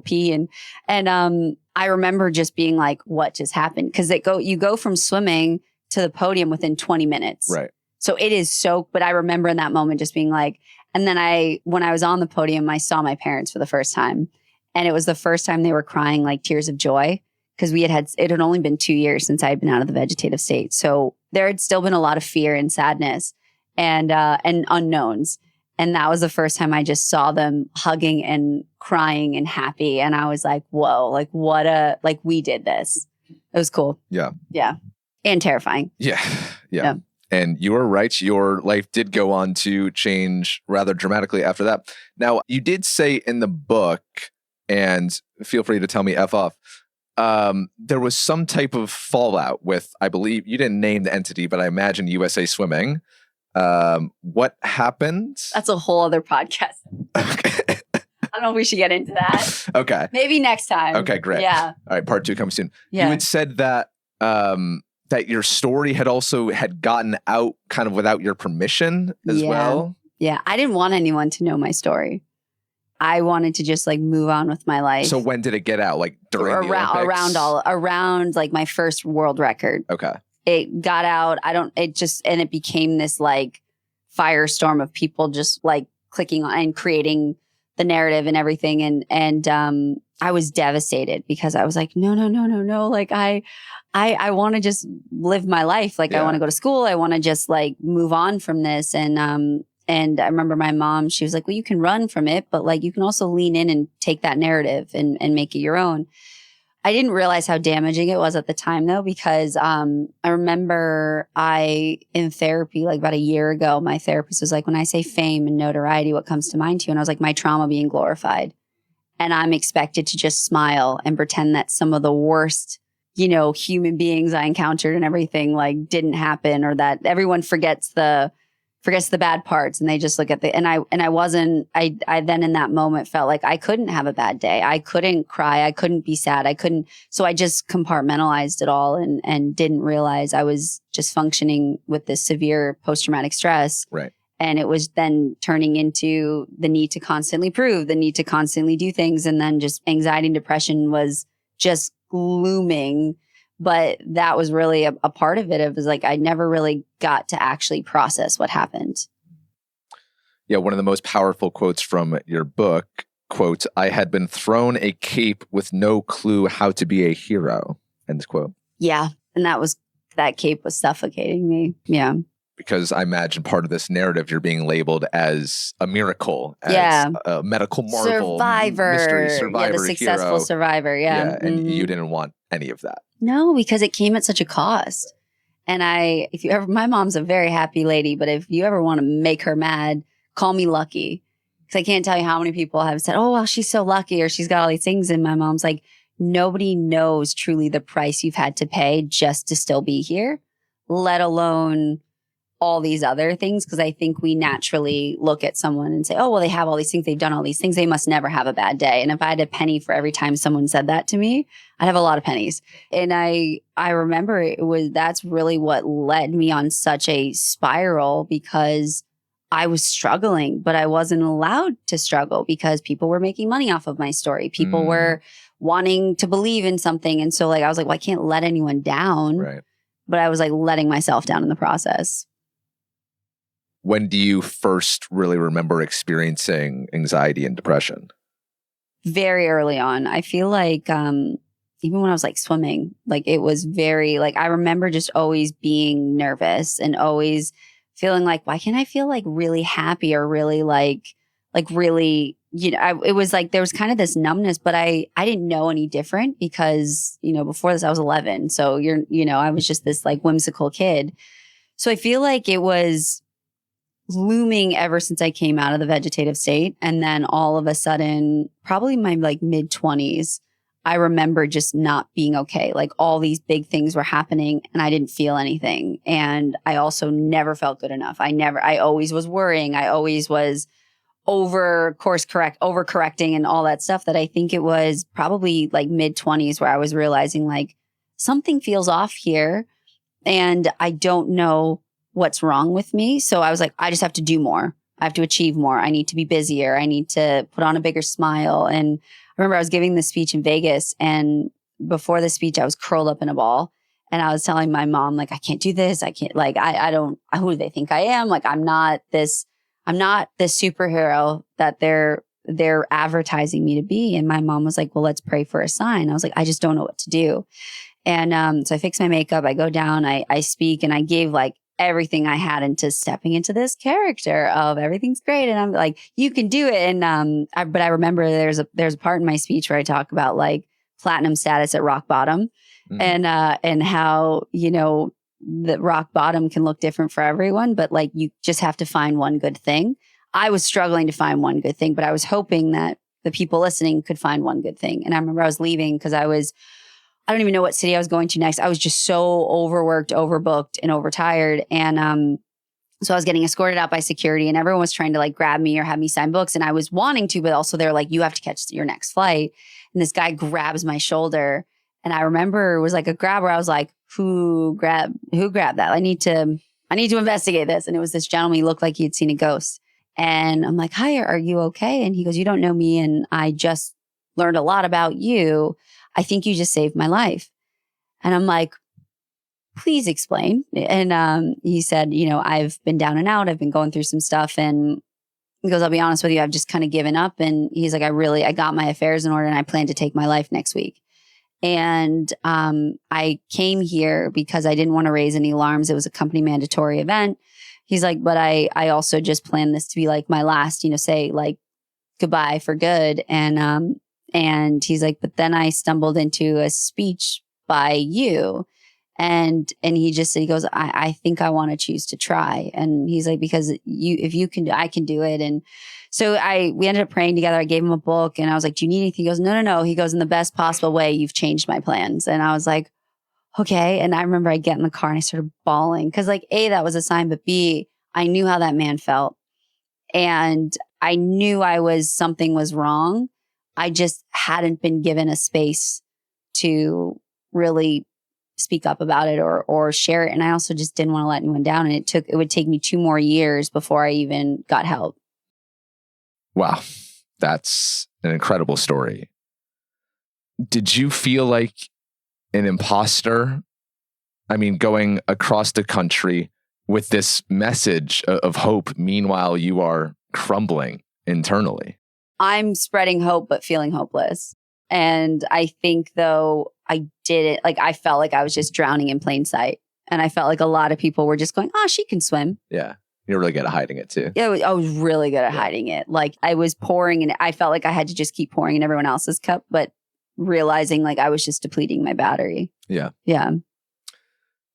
pea. And I remember just being like, what just happened? Because you go from swimming to the podium within 20 minutes. Right. So it is but I remember in that moment just being like, and then when I was on the podium, I saw my parents for the first time. And it was the first time they were crying like tears of joy, because it had only been 2 years since I had been out of the vegetative state. So there had still been a lot of fear and sadness and unknowns. And that was the first time I just saw them hugging and crying and happy. And I was like, whoa, like we did this. It was cool. Yeah. Yeah. And terrifying. Yeah. And you were right. Your life did go on to change rather dramatically after that. Now, you did say in the book, and feel free to tell me F off, there was some type of fallout with, I believe, you didn't name the entity, but I imagine USA Swimming. What happened? That's a whole other podcast. Okay. I don't know if we should get into that. Okay. Maybe next time. Okay, great. Yeah. All right, part 2 comes soon. Yeah. You had said that that your story had gotten out kind of without your permission as well. Yeah. I didn't want anyone to know my story. I wanted to just like move on with my life. So when did it get out? Like during the Olympics? Around like my first world record. Okay. It got out. And it became this like firestorm of people just like clicking on and creating the narrative and everything. And I was devastated because I was like, no. Like I want to just live my life. Like I want to go to school. I want to just like move on from this. And I remember my mom, she was like, well, you can run from it, but like you can also lean in and take that narrative and make it your own. I didn't realize how damaging it was at the time though, because I remember in therapy, like about a year ago, my therapist was like, when I say fame and notoriety, what comes to mind to you? And I was like, my trauma being glorified. And I'm expected to just smile and pretend that some of the worst, human beings I encountered and everything like didn't happen, or that everyone forgets the bad parts and they just look at I then in that moment felt like I couldn't have a bad day. I couldn't cry. I couldn't be sad. So I just compartmentalized it all and didn't realize I was just functioning with this severe post-traumatic stress. Right. And it was then turning into the need to constantly prove, the need to constantly do things. And then just anxiety and depression was just looming. But that was really a part of it. It was like I never really got to actually process what happened. Yeah, one of the most powerful quotes from your book, quote, I had been thrown a cape with no clue how to be a hero, end quote. Yeah, and that cape was suffocating me. Yeah. Because I imagine part of this narrative, you're being labeled as a miracle, as a medical marvel, mystery survivor, the successful hero. Survivor, yeah. And you didn't want any of that. No, because it came at such a cost. And my mom's a very happy lady, but if you ever want to make her mad, call me lucky. Because I can't tell you how many people have said, oh, well, she's so lucky, or she's got all these things. And my mom's like, nobody knows truly the price you've had to pay just to still be here. let alone all these other things. Because I think we naturally look at someone and say, oh, well, they have all these things. They've done all these things. They must never have a bad day. And if I had a penny for every time someone said that to me, I'd have a lot of pennies. And I remember that's really what led me on such a spiral, because I was struggling, but I wasn't allowed to struggle because people were making money off of my story. People were wanting to believe in something. And so I was like, well, I can't let anyone down. Right. But I was letting myself down in the process. When do you first really remember experiencing anxiety and depression? Very early on. I feel like even when I was swimming, it was very I remember just always being nervous and always feeling why can't I feel really happy or really really, it was there was kind of this numbness, but I didn't know any different because, before this I was 11. So I was just this whimsical kid. So I feel like it was looming ever since I came out of the vegetative state. And then all of a sudden, probably my mid 20s, I remember just not being okay. All these big things were happening and I didn't feel anything. And I also never felt good enough. I always was worrying. I always was overcorrecting and all that stuff, that I think it was probably mid 20s where I was realizing something feels off here and I don't know what's wrong with me. So I was I just have to do more. I have to achieve more. I need to be busier. I need to put on a bigger smile. And I remember I was giving this speech in Vegas, and before the speech, I was curled up in a ball. And I was telling my mom, I can't do this. I can't, I don't, who do they think I am? I'm not this superhero that they're advertising me to be. And my mom was well, let's pray for a sign. I was I just don't know what to do. And so I fix my makeup. I go down, I speak, and I gave everything I had into stepping into this character of everything's great. And I'm you can do it. And, but I remember there's a part in my speech where I talk about platinum status at rock bottom and how, the rock bottom can look different for everyone, but you just have to find one good thing. I was struggling to find one good thing, but I was hoping that the people listening could find one good thing. And I remember I was leaving because I don't even know what city I was going to next. I was just so overworked, overbooked, and overtired. And so I was getting escorted out by security, and everyone was trying to grab me or have me sign books. And I was wanting to, but also they're you have to catch your next flight. And this guy grabs my shoulder. And I remember it was a grab where I was who grabbed that? I need to investigate this. And it was this gentleman. He looked like he had seen a ghost. And I'm hi, are you okay? And he goes, you don't know me. And I just learned a lot about you. I think you just saved my life. And I'm please explain. And he said, I've been down and out. I've been going through some stuff. And he goes, I'll be honest with you, I've just kind of given up. And he's I got my affairs in order and I plan to take my life next week. And I came here because I didn't want to raise any alarms. It was a company mandatory event. He's but I also just planned this to be my last, say goodbye for good. And he's but then I stumbled into a speech by you. And he just said, he goes, I think I want to choose to try. And he's because if you can do, I can do it. And so we ended up praying together. I gave him a book and I was do you need anything? He goes, no. He goes, in the best possible way, you've changed my plans. And I was okay. And I remember I get in the car and I started bawling because A, that was a sign, but B, I knew how that man felt. And I knew something was wrong. I just hadn't been given a space to really speak up about it or share it. And I also just didn't want to let anyone down. And it would take me 2 more years before I even got help. Wow. That's an incredible story. Did you feel like an imposter? I mean, going across the country with this message of hope, meanwhile, you are crumbling internally. I'm spreading hope, but feeling hopeless. And I think though I did it, I felt I was just drowning in plain sight. And I felt a lot of people were just going, oh, she can swim. Yeah. You're really good at hiding it too. Yeah, I was really good at hiding it. I was pouring and I felt I had to just keep pouring in everyone else's cup, but realizing I was just depleting my battery. Yeah. Yeah.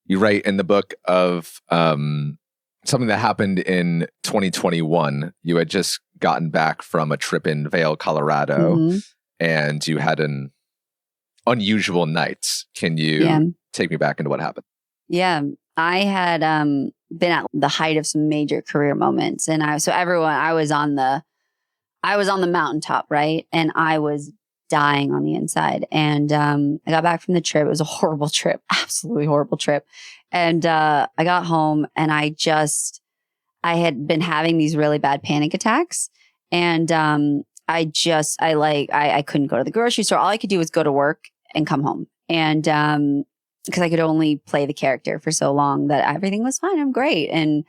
You write in the book of something that happened in 2021. You had just gotten back from a trip in Vail, Colorado, and you had an unusual night. Can you take me back into what happened? Yeah. I had been at the height of some major career moments, and I was on the mountaintop, right? And I was dying on the inside. And I got back from the trip. It was a horrible trip, absolutely horrible trip. And I got home, and I had been having these really bad panic attacks, and I couldn't go to the grocery store. All I could do was go to work and come home, and because I could only play the character for so long that everything was fine. I'm great. And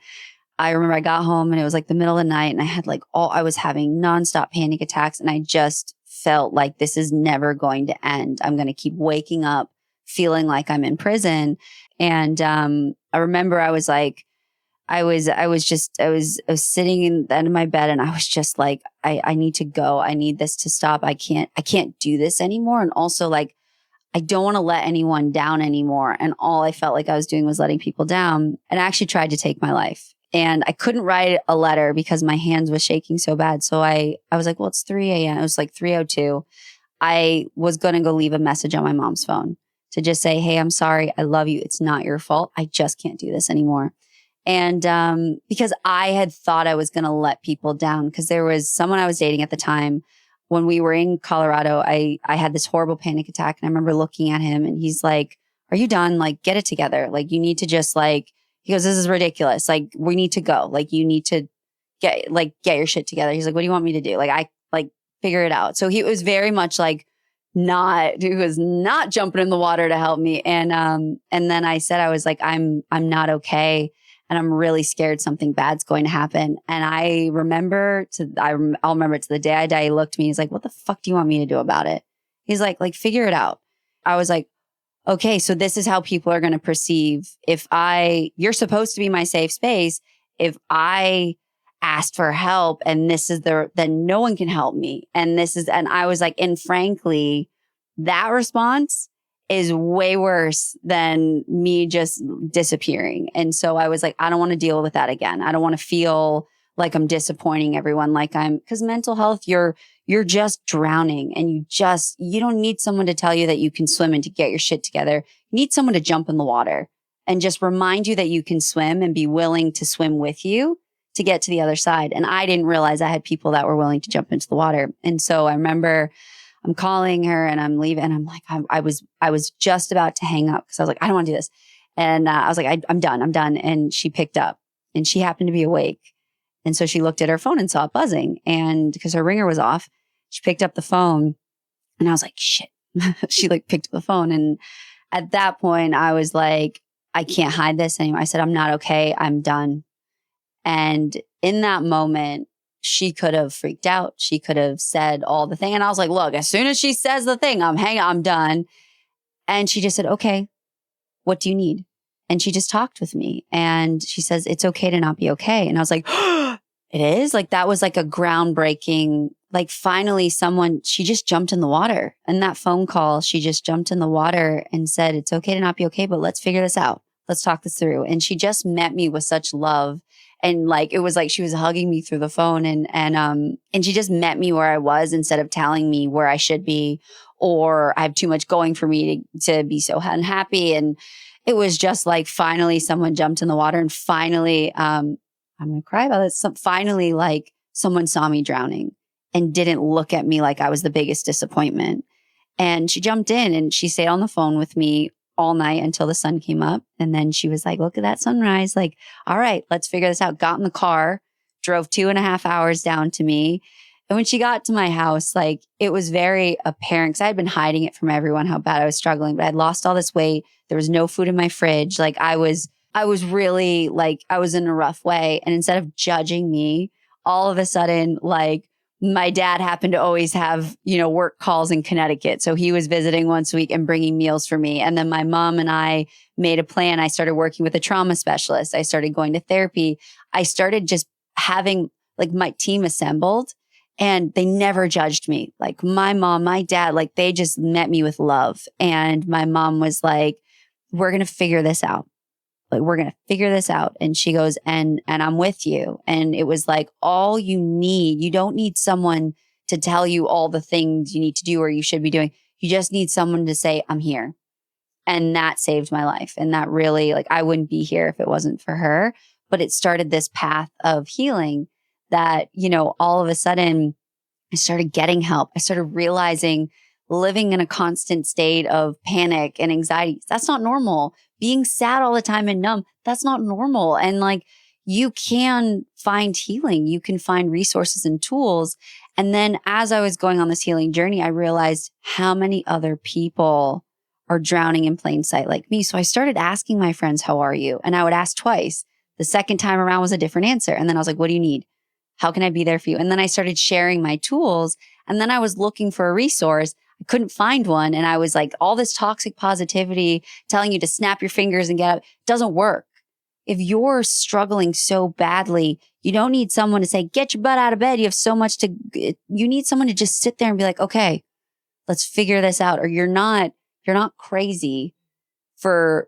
I remember I got home, and it was like the middle of the night, and I had I was having nonstop panic attacks, and I just felt like this is never going to end. I'm going to keep waking up feeling like I'm in prison. And I remember I was sitting in the end of my bed, and I was just like, I need to go. I need this to stop. I can't do this anymore. And also, like, I don't want to let anyone down anymore. And all I felt like I was doing was letting people down. And I actually tried to take my life. And I couldn't write a letter because my hands was shaking so bad. So I was like, well, it's 3 a.m. It was like 3:02. I was going to go leave a message on my mom's phone to just say, hey, I'm sorry. I love you. It's not your fault. I just can't do this anymore. And because I had thought I was going to let people down, because there was someone I was dating at the time. When we were in Colorado, I had this horrible panic attack, and I remember looking at him, and he's like, are you done? Like, get it together. Like, you need to just he goes, this is ridiculous. Like, we need to go. Like, you need to get your shit together. He's like, what do you want me to do? Figure it out. So he was very much he was not jumping in the water to help me. And then I said, I was like, I'm not okay. And I'm really scared something bad's going to happen. And I'll remember to the day I die. He looked at me. He's like, what the fuck do you want me to do about it? He's like, figure it out. I was like, okay, so this is how people are going to perceive you're supposed to be my safe space. If I asked for help and then no one can help me. And I was like, and frankly, that response is way worse than me just disappearing. And so I was like, I don't want to deal with that again. I don't want to feel like I'm disappointing everyone. Because mental health, you're just drowning, and you don't need someone to tell you that you can swim and to get your shit together. You need someone to jump in the water and just remind you that you can swim and be willing to swim with you to get to the other side. And I didn't realize I had people that were willing to jump into the water. And so I remember I'm calling her, and I'm leaving, and I'm like, I was just about to hang up because I was like, I don't want to do this. And I was like, I'm done. And she picked up, and she happened to be awake. And so she looked at her phone and saw it buzzing, and because her ringer was off, she picked up the phone, and I was like, shit. She picked up the phone. And at that point I was like, I can't hide this anymore. I said, I'm not okay. I'm done. And in that moment, she could have freaked out. She could have said all the thing. And I was like, look, as soon as she says the thing, I'm done. And she just said, okay, what do you need? And she just talked with me. And she says, it's okay to not be okay. And I was like, it is? That was a groundbreaking, finally she just jumped in the water. And that phone call, she just jumped in the water and said, it's okay to not be okay, but let's figure this out. Let's talk this through. And she just met me with such love. And it was like she was hugging me through the phone, and she just met me where I was instead of telling me where I should be, or I have too much going for me to be so unhappy. And it was just finally someone jumped in the water, and finally, I'm going to cry about this. Finally, someone saw me drowning and didn't look at me like I was the biggest disappointment. And she jumped in, and she stayed on the phone with me all night until the sun came up. And then she was like, look at that sunrise. All right, let's figure this out. Got in the car, drove 2.5 hours down to me. And when she got to my house, it was very apparent, because I had been hiding it from everyone how bad I was struggling, but I'd lost all this weight. There was no food in my fridge. I was really I was in a rough way. And instead of judging me, all of a sudden, my dad happened to always have, work calls in Connecticut. So he was visiting once a week and bringing meals for me. And then my mom and I made a plan. I started working with a trauma specialist. I started going to therapy. I started just having my team assembled, and they never judged me. My mom, my dad, they just met me with love. And my mom was like, we're going to figure this out. We're going to figure this out. And she goes, and I'm with you. And it was all you need. You don't need someone to tell you all the things you need to do or you should be doing. You just need someone to say, I'm here. And that saved my life. And that really, like, I wouldn't be here if it wasn't for her. But it started this path of healing that, you know, all of a sudden I started getting help. I started realizing living in a constant state of panic and anxiety, that's not normal. Being sad all the time and numb, that's not normal. And like, you can find healing. You can find resources and tools. And then as I was going on this healing journey, I realized how many other people are drowning in plain sight like me. So I started asking my friends, how are you? And I would ask twice. The second time around was a different answer. And then I was like, what do you need? How can I be there for you? And then I started sharing my tools. And then I was looking for a resource. I couldn't find one. And I was like, all this toxic positivity telling you to snap your fingers and get up doesn't work. If you're struggling so badly, you don't need someone to say, get your butt out of bed. You have so much you need someone to just sit there and be like, okay, let's figure this out. Or you're not crazy for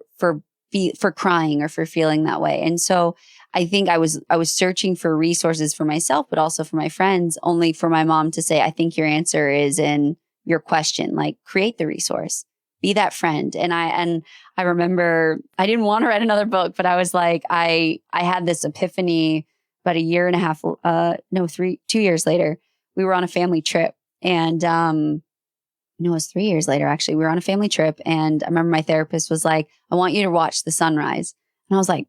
crying or for feeling that way. And so I think I was searching for resources for myself, but also for my friends, only for my mom to say, I think your answer is in your question, like create the resource, be that friend. And I remember I didn't want to write another book, but I was like, I had this epiphany about 2 years later. We were on a family trip and, it was 3 years later, actually. We were on a family trip. And I remember my therapist was like, I want you to watch the sunrise. And I was like,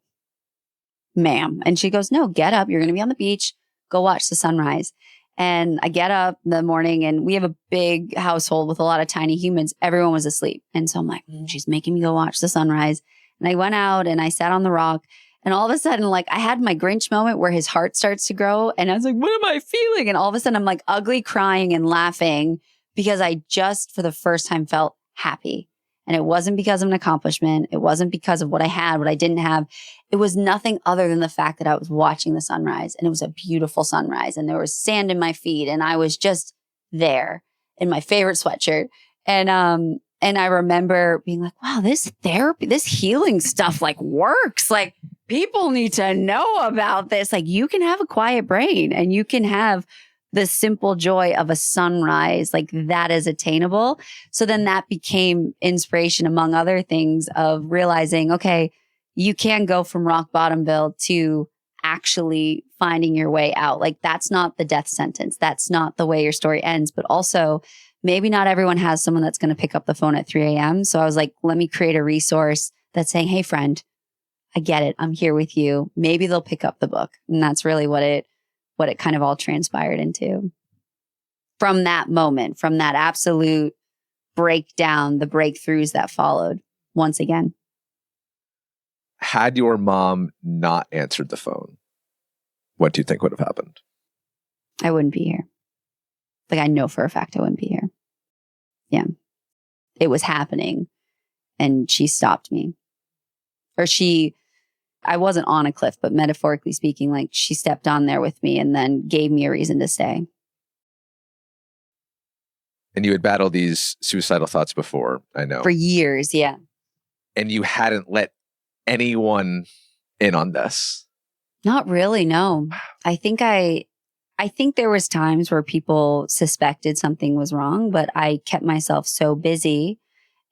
ma'am. And she goes, no, get up. You're going to be on the beach. Go watch the sunrise. And I get up in the morning and we have a big household with a lot of tiny humans. Everyone was asleep. And so I'm like, she's making me go watch the sunrise. And I went out and I sat on the rock. And all of a sudden, like I had my Grinch moment where his heart starts to grow. And I was like, what am I feeling? And all of a sudden I'm like ugly crying and laughing because I just for the first time felt happy. And it wasn't because of an accomplishment. It wasn't because of what I had, what I didn't have. It was nothing other than the fact that I was watching the sunrise and it was a beautiful sunrise and there was sand in my feet and I was just there in my favorite sweatshirt. And I remember being like, wow, this therapy, this healing stuff like works. Like people need to know about this. Like you can have a quiet brain and you can have the simple joy of a sunrise, like that is attainable. So then that became inspiration, among other things, of realizing, okay, you can go from rock bottomville to actually finding your way out. Like that's not the death sentence. That's not the way your story ends. But also, maybe not everyone has someone that's going to pick up the phone at 3 a.m. So I was like, let me create a resource that's saying, hey, friend, I get it. I'm here with you. Maybe they'll pick up the book. And that's really what it kind of all transpired into. From that moment, from that absolute breakdown, the breakthroughs that followed once again. Had your mom not answered the phone, what do you think would have happened? I wouldn't be here. Like I know for a fact I wouldn't be here. Yeah. It was happening and she stopped me. I wasn't on a cliff, but metaphorically speaking, like she stepped on there with me and then gave me a reason to stay. And you had battled these suicidal thoughts before, I know. For years, yeah. And you hadn't let anyone in on this? Not really, no. I think there was times where people suspected something was wrong, but I kept myself so busy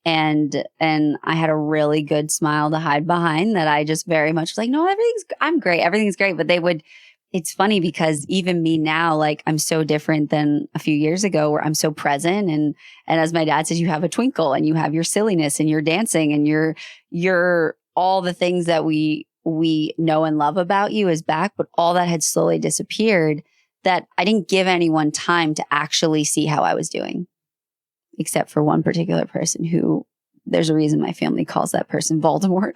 and I had a really good smile to hide behind that I just very much was like, no, I'm great. Everything's great. But it's funny because even me now, like I'm so different than a few years ago where I'm so present. And as my dad says, you have a twinkle and you have your silliness and you're dancing and you're all the things that we know and love about you is back. But all that had slowly disappeared, that I didn't give anyone time to actually see how I was doing. Except for one particular person who there's a reason my family calls that person Voldemort.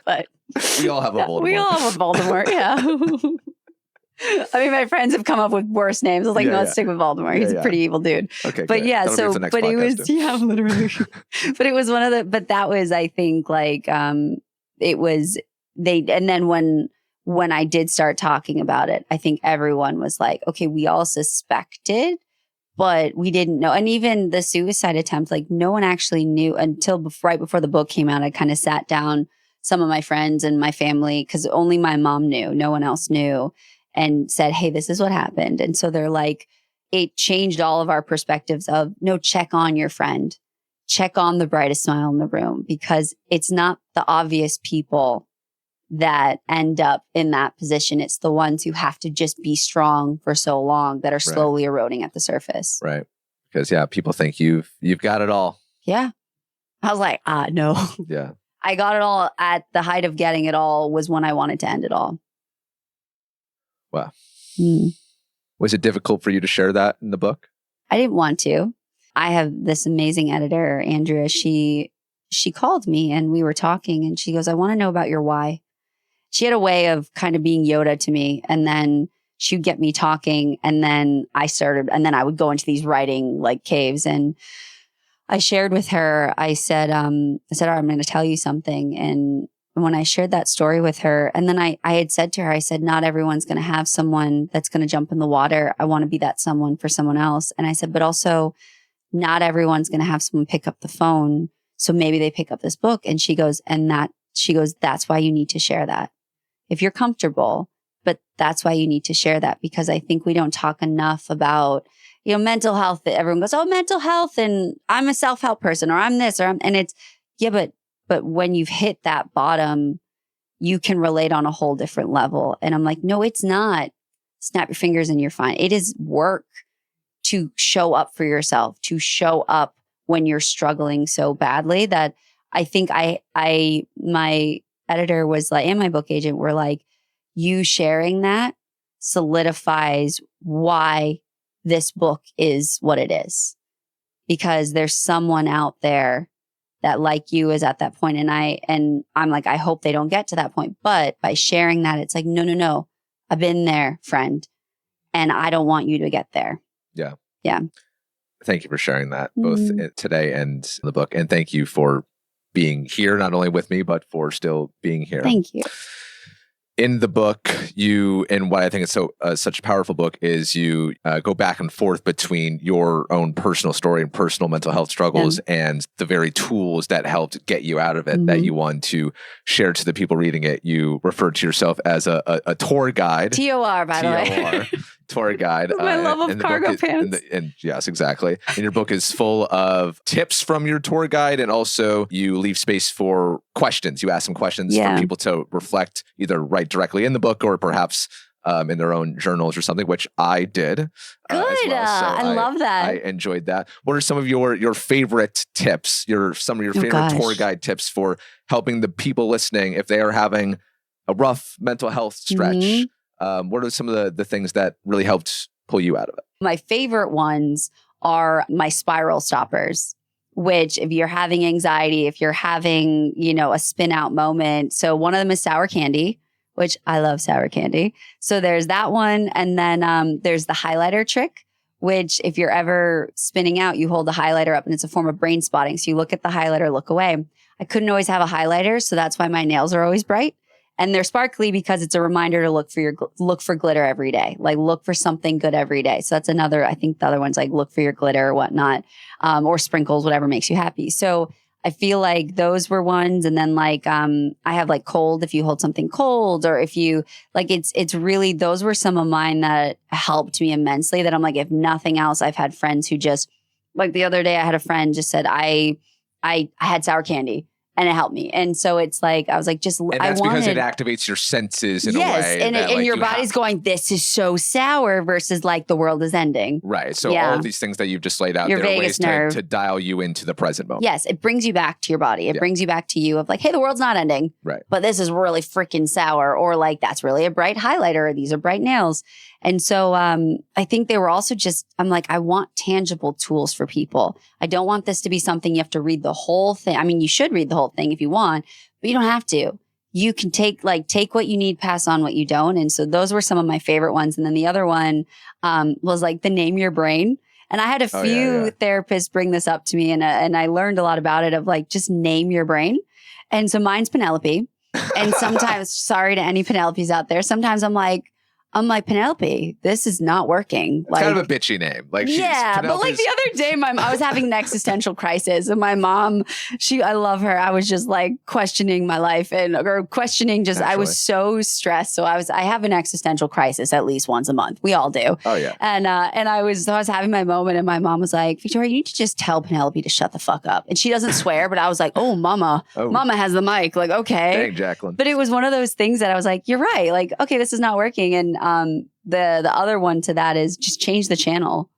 But we all have a Voldemort. We all have a Voldemort, yeah. I mean, my friends have come up with worse names. I was like, let's stick with Voldemort. He's a pretty evil dude. Okay, but good. yeah, That'll but it was, literally. But it was but that was, I think, like, it was, and then when I did start talking about it, I think everyone was like, okay, we all suspected, but we didn't know. And even the suicide attempt, like no one actually knew until right before the book came out. I kind of sat down some of my friends and my family, because only my mom knew, no one else knew, and said, hey, this is what happened. And so they're like, it changed all of our perspectives of no, check on your friend, check on the brightest smile in the room, because it's not the obvious people that end up in that position. It's the ones who have to just be strong for so long that are slowly eroding at the surface. Right. Because people think you've got it all. Yeah. I was like, no. Yeah. I got it all at the height of getting it all was when I wanted to end it all. Wow. Was it difficult for you to share that in the book? I didn't want to. I have this amazing editor, Andrea. She called me and we were talking and she goes, I want to know about your why. She had a way of kind of being Yoda to me. And then she'd get me talking and then I would go into these writing like caves. And I shared with her, I said, I'm going to tell you something. And when I shared that story with her, and then I had said to her, I said, not everyone's going to have someone that's going to jump in the water. I want to be that someone for someone else. And I said, but also not everyone's going to have someone pick up the phone. So maybe they pick up this book. And she goes, that's why you need to share that. If you're comfortable, but that's why you need to share that, because I think we don't talk enough about, mental health. That everyone goes, oh, mental health. And I'm a self-help person, or I'm this, and it's, but when you've hit that bottom, you can relate on a whole different level. And I'm like, no, it's not. Snap your fingers and you're fine. It is work to show up for yourself, to show up when you're struggling so badly that I think my editor was like, and my book agent were like, you sharing that solidifies why this book is what it is, because there's someone out there that like you is at that point. And I'm like, I hope they don't get to that point. But by sharing that, it's like, no, I've been there, friend. And I don't want you to get there. Yeah. Yeah. Thank you for sharing that both today and in the book. And thank you for being here, not only with me, but for still being here. Thank you. In the book, and what I think is such a powerful book is you go back and forth between your own personal story and personal mental health struggles and the very tools that helped get you out of it that you want to share to the people reading it. You referred to yourself as a tour guide. TOR, by the way. Tour guide. My love of cargo pants. And yes, exactly. And your book is full of tips from your tour guide, and also you leave space for questions. You ask some questions for people to reflect, either write directly in the book or perhaps in their own journals or something, which I did. Good. Well. So I love that. I enjoyed that. What are some of your favorite tips, some of your favorite tour guide tips for helping the people listening if they are having a rough mental health stretch? What are some of the things that really helped pull you out of it? My favorite ones are my spiral stoppers, which if you're having anxiety, if you're having, a spin out moment. So one of them is sour candy, which I love sour candy. So there's that one. And then there's the highlighter trick, which if you're ever spinning out, you hold the highlighter up and it's a form of brain spotting. So you look at the highlighter, look away. I couldn't always have a highlighter. So that's why my nails are always bright. And they're sparkly because it's a reminder to look for glitter every day. Like look for something good every day. So that's another, I think the other one's like look for your glitter or whatnot, or sprinkles, whatever makes you happy. So I feel like those were ones. And then like, I have like cold, if you hold something cold, or if you like, it's really, those were some of mine that helped me immensely, that I'm like, if nothing else, I've had friends who just like the other day I had a friend just said, I had sour candy. And it helped me. And so it's like, I was like, and that's because it activates your senses in a way. Yes, and your body's going, this is so sour versus like the world is ending. Right. So all of these things that you've just laid out, your there are vagus ways nerve to dial you into the present moment. Yes, it brings you back to your body. It brings you back to you of like, hey, the world's not ending. Right. But this is really freaking sour. Or like, that's really a bright highlighter. Or these are bright nails. And so I think they were also just, I'm like, I want tangible tools for people. I don't want this to be something you have to read the whole thing. I mean, you should read the whole thing if you want, but you don't have to. You can take what you need, pass on what you don't. And so those were some of my favorite ones. And then the other one was like the name your brain. And I had a few therapists bring this up to me, and I learned a lot about it of like, just name your brain. And so mine's Penelope. And sometimes, sorry to any Penelopes out there, sometimes I'm like, I'm like, Penelope, this is not working. It's kind of a bitchy name. Like, but like the other day, I was having an existential crisis, and my mom, I love her. I was just like questioning my life or questioning just, I was so stressed. So I have an existential crisis at least once a month. We all do. Oh yeah. And I was having my moment, and my mom was like, Victoria, you need to just tell Penelope to shut the fuck up. And she doesn't swear, but I was like, oh, mama has the mic. Like, okay. Dang, Jacqueline. But it was one of those things that I was like, you're right. Like, okay, this is not working. And the other one to that is just change the channel.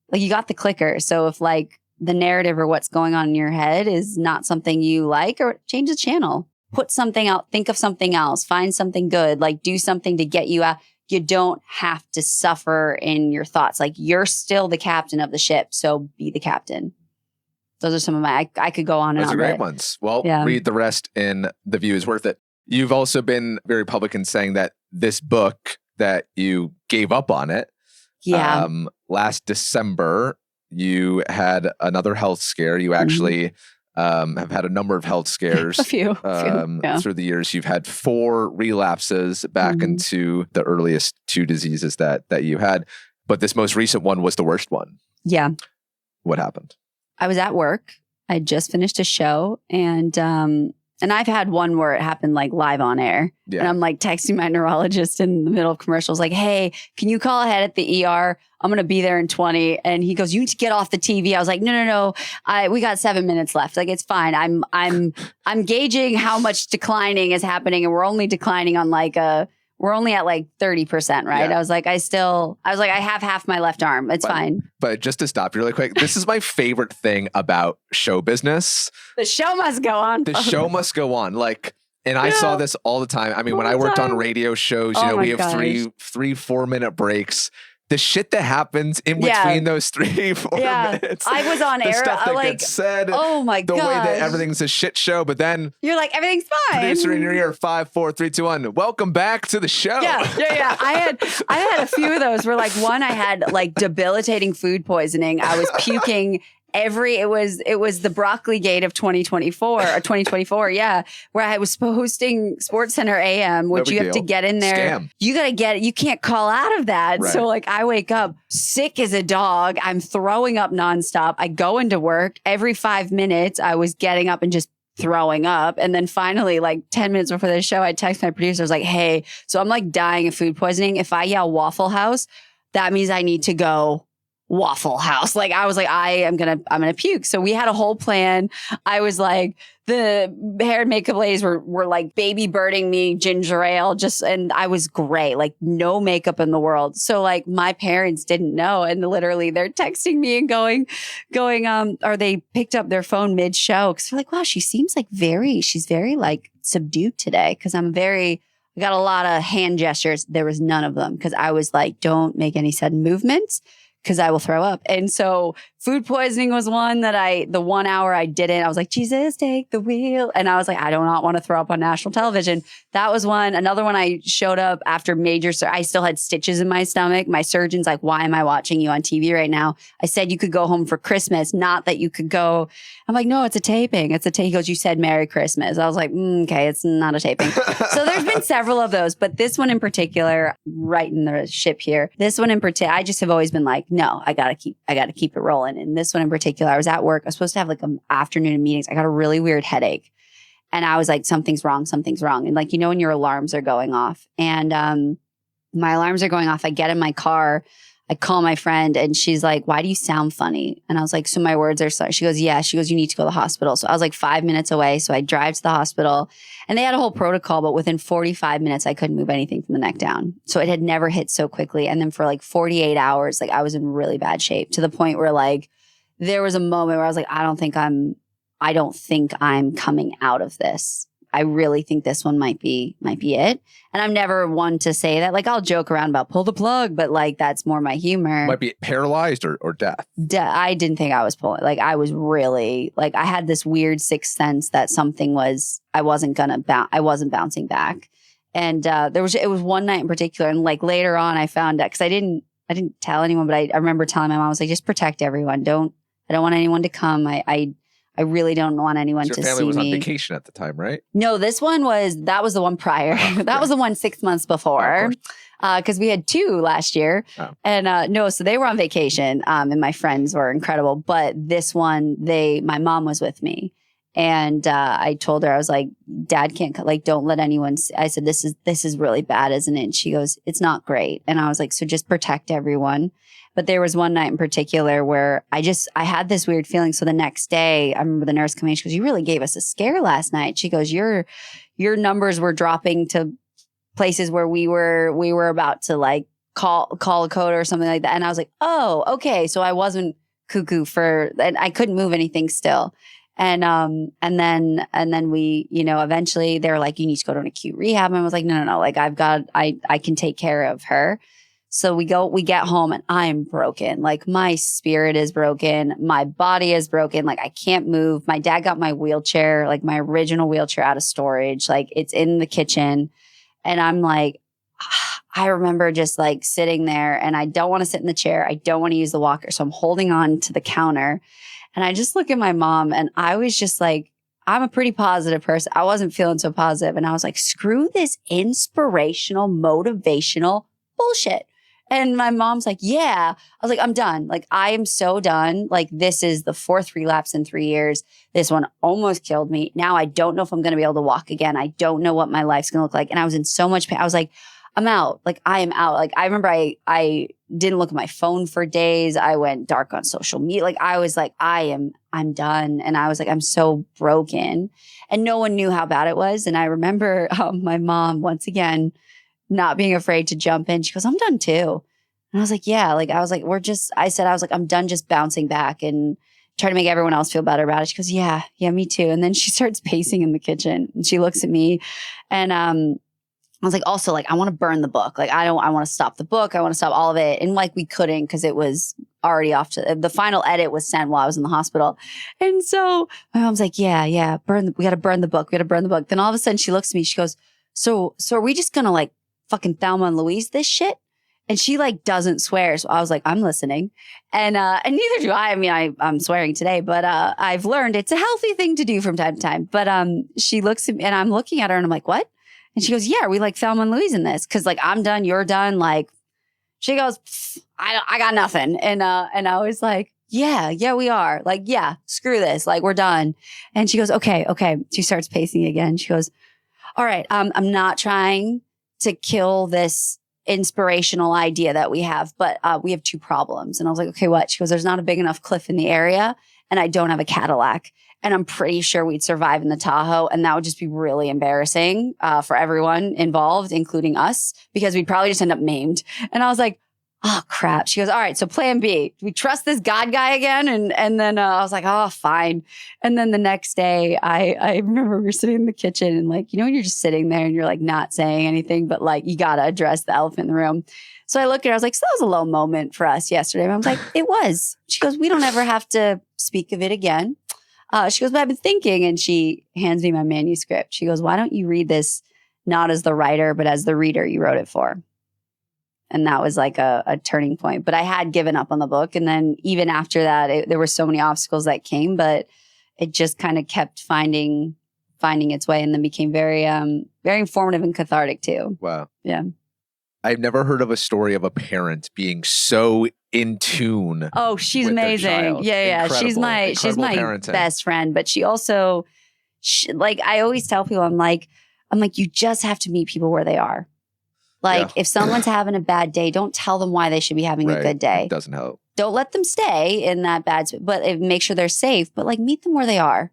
Like, you got the clicker. So if like the narrative or what's going on in your head is not something you like, or change the channel, put something out, think of something else, find something good, like do something to get you out. You don't have to suffer in your thoughts. Like, you're still the captain of the ship. So be the captain. Those are some of my, I could go on and on. Those are great ones. Well, read the rest in The View is Worth It. You've also been very public in saying that this book, that you gave up on it. Yeah. Last December, you had another health scare. You actually have had a number of health scares. a few. Through the years. You've had 4 relapses back into the earliest 2 diseases that you had. But this most recent one was the worst one. Yeah. What happened? I was at work. I just finished a show, and I've had one where it happened like live on air. Yeah. And I'm like texting my neurologist in the middle of commercials, like, hey, can you call ahead at the ER? I'm going to be there in 20. And he goes, you need to get off the TV. I was like, no. We got 7 minutes left. Like, it's fine. I'm gauging how much declining is happening. And we're only declining on we're only at like 30%, right? Yeah. I was like, I have half my left arm. It's fine. But just to stop you really quick, this is my favorite thing about show business. The show must go on. The show must go on. Like, and I saw this all the time. I mean, when I worked on radio shows, we have 3-4 minute breaks. The shit that happens in between those 3-4 minutes. I was on air. The stuff that gets said. Oh my God. The way that everything's a shit show, but then you're like, everything's fine. Producer in your ear, 5, 4, 3, 2, 1. Welcome back to the show. Yeah. I had a few of those where like one, I had like debilitating food poisoning. I was puking it was the broccoli gate of 2024 or 2024. Yeah. Where I was hosting Sports Center AM, which you have to get in there. Scam. You got to get it. You can't call out of that. Right. So like I wake up sick as a dog. I'm throwing up nonstop. I go into work every 5 minutes. I was getting up and just throwing up. And then finally, like 10 minutes before the show, I text my producer. I was like, hey, so I'm like dying of food poisoning. If I yell Waffle House, that means I need to go Waffle House. Like, I was like, I'm gonna puke. So we had a whole plan. I was like, the hair and makeup ladies were like baby birding me ginger ale, and I was great, like no makeup in the world. So like my parents didn't know, and literally they're texting me and going, or they picked up their phone mid show because they're like, wow, she's very like subdued today. Cause I got a lot of hand gestures. There was none of them because I was like, don't make any sudden movements, because I will throw up. And so food poisoning was one that the 1 hour I didn't. I was like, Jesus, take the wheel. And I was like, I do not want to throw up on national television. That was one. Another one, I showed up after I still had stitches in my stomach. My surgeon's like, why am I watching you on TV right now? I said you could go home for Christmas, not that you could go. I'm like, no, it's a taping. He goes, you said Merry Christmas. I was like, okay, it's not a taping. So there's been several of those, but this one in particular, right in the ship here, this one in particular, I just have always been like, no, I gotta keep it rolling. And this one in particular, I was at work. I was supposed to have like an afternoon of meetings. I got a really weird headache. And I was like, something's wrong. And like, when your alarms are going off, and my alarms are going off. I get in my car. I call my friend and she's like, why do you sound funny? And I was like, so my words are sorry. She goes, yeah. She goes, you need to go to the hospital. So I was like 5 minutes away. So I drive to the hospital and they had a whole protocol, but within 45 minutes, I couldn't move anything from the neck down. So it had never hit so quickly. And then for like 48 hours, like I was in really bad shape to the point where like there was a moment where I was like, I don't think I'm coming out of this. I really think this one might be it. And I'm never one to say that. Like, I'll joke around about pull the plug, but like, that's more my humor. Might be paralyzed or death. I didn't think I was pulling. Like, I was really, like, I had this weird sixth sense that something was, I wasn't bouncing back. And it was one night in particular. And like later on, I found out, because I didn't tell anyone, but I remember telling my mom, I was like, just protect everyone. I don't want anyone to come. I really don't want anyone to see me. Your family was on vacation at the time, right? No, that was the one prior. That was the one 6 months before. because we had 2 last year. Oh. And no, so they were on vacation and my friends were incredible. But this one, my mom was with me. And I told her, I was like, Dad can't, like, don't let anyone I said, this is really bad, isn't it? And she goes, it's not great. And I was like, so just protect everyone. But there was one night in particular where I had this weird feeling. So the next day, I remember the nurse coming in, she goes, you really gave us a scare last night. She goes, your numbers were dropping to places where we were about to like call a code or something like that. And I was like, oh, okay. So I wasn't cuckoo and I couldn't move anything still. And then we, eventually they were like, you need to go to an acute rehab. And I was like, no. Like I can take care of her. So we get home and I'm broken. Like my spirit is broken. My body is broken. Like I can't move. My dad got my wheelchair, like my original wheelchair out of storage. Like it's in the kitchen. And I'm like, I remember just like sitting there and I don't want to sit in the chair. I don't want to use the walker. So I'm holding on to the counter. And I just look at my mom and I was just like, I'm a pretty positive person. I wasn't feeling so positive. And I was like, screw this inspirational, motivational bullshit. And my mom's like, yeah. I was like, I'm done. Like, I am so done. Like, this is the 4th relapse in 3 years. This one almost killed me. Now I don't know if I'm going to be able to walk again. I don't know what my life's going to look like. And I was in so much pain. I was like, I'm out. Like, I am out. Like, I remember I didn't look at my phone for days. I went dark on social media. Like, I was like, I'm done. And I was like, I'm so broken. And no one knew how bad it was. And I remember my mom, once again, not being afraid to jump in. She goes, I'm done too. And I was like, yeah. Like, I was like, I'm done just bouncing back and trying to make everyone else feel better about it. She goes, yeah, me too. And then she starts pacing in the kitchen and she looks at me and, I was like, also, like, I want to burn the book. Like, I want to stop the book. I want to stop all of it. And like, we couldn't because it was already off to the final edit was sent while I was in the hospital. And so my mom's like, yeah, we got to burn the book. Then all of a sudden she looks at me. She goes, so are we just going to like fucking Thelma and Louise this shit? And she like doesn't swear. So I was like, I'm listening. And neither do I. I mean, I'm swearing today, but I've learned it's a healthy thing to do from time to time. But she looks at me and I'm looking at her and I'm like, what? And she goes, yeah, we like Thelma and Louise in this. Cause like, I'm done, you're done. Like, she goes, I got nothing. And I was like, yeah, we are. Like, yeah, screw this. Like, we're done. And she goes, okay. She starts pacing again. She goes, all right, I'm not trying to kill this inspirational idea that we have, but we have 2 problems. And I was like, okay, what? She goes, there's not a big enough cliff in the area and I don't have a Cadillac. And I'm pretty sure we'd survive in the Tahoe. And that would just be really embarrassing for everyone involved, including us, because we'd probably just end up maimed. And I was like, oh, crap. She goes, all right, so plan B. Do we trust this God guy again? And then I was like, oh, fine. And then the next day, I remember we were sitting in the kitchen and like, when you're just sitting there and you're like not saying anything, but like you got to address the elephant in the room. So I looked at her, I was like, so that was a low moment for us yesterday. And I was like, it was. She goes, we don't ever have to speak of it again. She goes, but I've been thinking, and she hands me my manuscript. She goes, why don't you read this not as the writer, but as the reader you wrote it for? And that was like a turning point. But I had given up on the book. And then even after that, there were so many obstacles that came, but it just kind of kept finding its way and then became very, very informative and cathartic too. Wow. Yeah. I've never heard of a story of a parent being so in tune. Oh, she's amazing. Yeah. Incredible. She's my parenting. Best friend, but she also, like, I always tell people, I'm like, you just have to meet people where they are. Like, if someone's having a bad day, don't tell them why they should be having a good day. It doesn't help. Don't let them stay in that bad, but make sure they're safe, but like meet them where they are.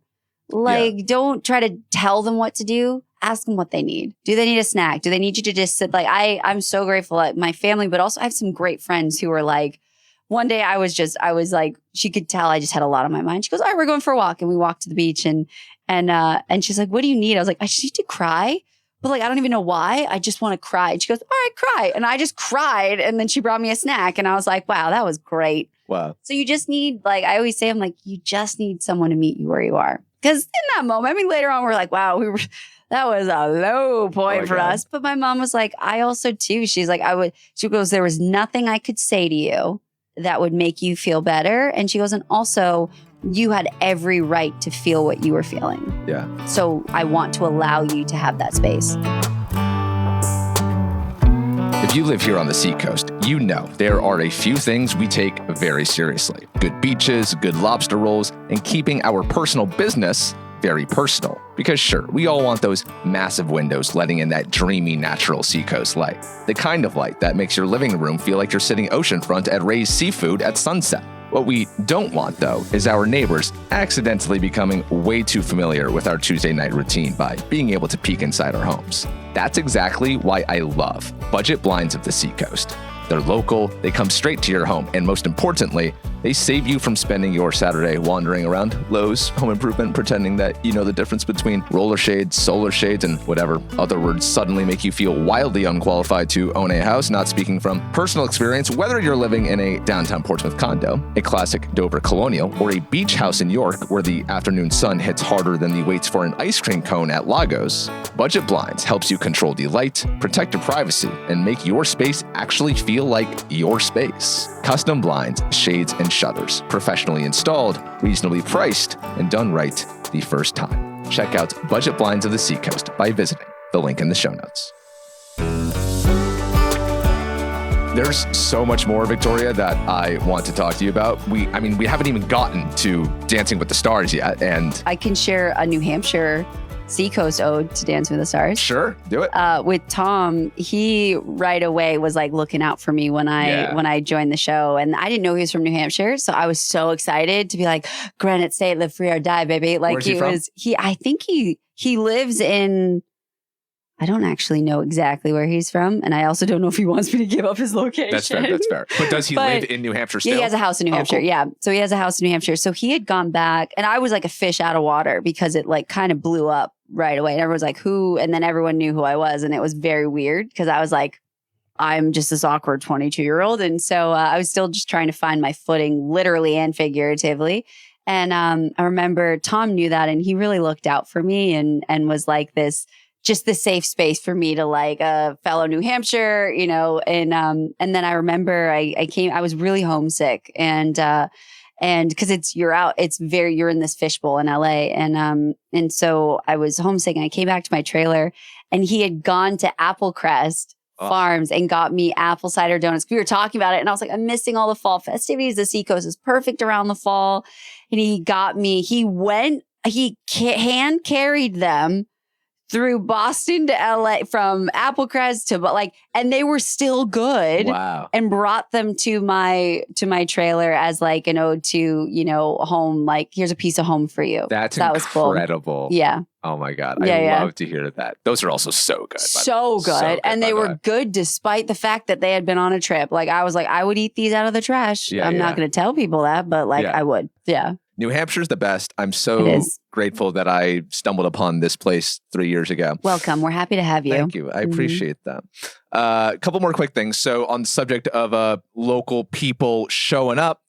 Like, don't try to tell them what to do. Ask them what they need. Do they need a snack? Do they need you to just sit? Like, I'm so grateful at my family, but also I have some great friends who are like, one day I was like, she could tell I just had a lot on my mind. She goes, all right, we're going for a walk. And we walked to the beach and she's like, what do you need? I was like, I just need to cry. But like, I don't even know why. I just want to cry. And she goes, all right, cry. And I just cried. And then she brought me a snack. And I was like, wow, that was great. Wow. So you just need, like, I always say, I'm like, you just need someone to meet you where you are. Because in that moment, I mean, later on, we're like, wow, that was a low point for us. But my mom was like, I also too. She's like, she goes, there was nothing I could say to you that would make you feel better. And she goes, and also you had every right to feel what you were feeling. Yeah. So I want to allow you to have that space. It's If you live here on the Seacoast, you know there are a few things we take very seriously. Good beaches, good lobster rolls, and keeping our personal business very personal. Because sure, we all want those massive windows letting in that dreamy natural seacoast light. The kind of light that makes your living room feel like you're sitting oceanfront at Ray's Seafood at sunset. What we don't want, though, is our neighbors accidentally becoming way too familiar with our Tuesday night routine by being able to peek inside our homes. That's exactly why I love Budget Blinds of the Seacoast. They're local, they come straight to your home, and most importantly, they save you from spending your Saturday wandering around Lowe's Home Improvement pretending that you know the difference between roller shades, solar shades, and whatever other words suddenly make you feel wildly unqualified to own a house, not speaking from personal experience, whether you're living in a downtown Portsmouth condo, a classic Dover colonial, or a beach house in York where the afternoon sun hits harder than the waits for an ice cream cone at Lagos. Budget Blinds helps you control the light, protect your privacy, and make your space actually feel like your space. Custom blinds, shades, and shutters, professionally installed, reasonably priced, and done right the first time. Check out Budget Blinds of the Seacoast by visiting the link in the show notes. There's so much more, Victoria, that I want to talk to you about. We haven't even gotten to Dancing with the Stars yet, and I can share a New Hampshire Seacoast ode to Dance with the Stars. Sure, do it. With Tom, he right away was like looking out for me when I joined the show, and I didn't know he was from New Hampshire, so I was so excited to be like, Granite State, live free or die, baby. Like Where's he from? I think he lives in. I don't actually know exactly where he's from, and I also don't know if he wants me to give up his location. That's fair. But does he live in New Hampshire still? Yeah, he has a house in New Hampshire. Cool. Yeah, so he has a house in New Hampshire. So he had gone back, and I was like a fish out of water because it like kind of blew up right away. And everyone was like, who? And then everyone knew who I was, and it was very weird because I was like, I'm just this awkward 22-year-old. And so I was still just trying to find my footing, literally and figuratively. And I remember Tom knew that, and he really looked out for me and was like just the safe space for me to like a fellow New Hampshire, you know, and then I remember I was really homesick and cause you're in this fishbowl in LA. And so I was homesick and I came back to my trailer and he had gone to Applecrest Farms and got me apple cider donuts. We were talking about it and I was like, I'm missing all the fall festivities. The Seacoast is perfect around the fall. And he hand carried them through Boston to LA, from Applecrest to and they were still good. Wow. And brought them to my trailer as like an ode to, you know, home. Like, here's a piece of home for you. That was incredible. Cool. Yeah. Oh my God. I love to hear that. Those are also so good. So good. And they were good despite the fact that they had been on a trip. Like, I was like, I would eat these out of the trash. I'm not going to tell people that, but I would. Yeah. New Hampshire's the best. I'm so grateful that I stumbled upon this place 3 years ago. Welcome. We're happy to have you. Thank you. I appreciate that. A couple more quick things. So on the subject of local people showing up,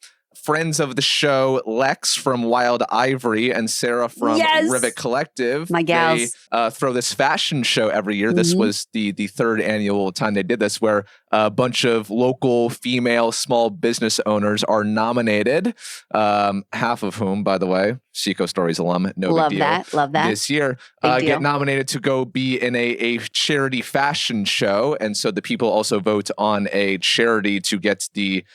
friends of the show, Lex from Wild Ivory and Sarah from Rivet Collective. My gals. They throw this fashion show every year. This was the third annual time they did this, where a bunch of local female small business owners are nominated, half of whom, by the way, Seacoast Stories alum, no big deal. Love that. This year, get nominated to go be in a charity fashion show. And so the people also vote on a charity to get the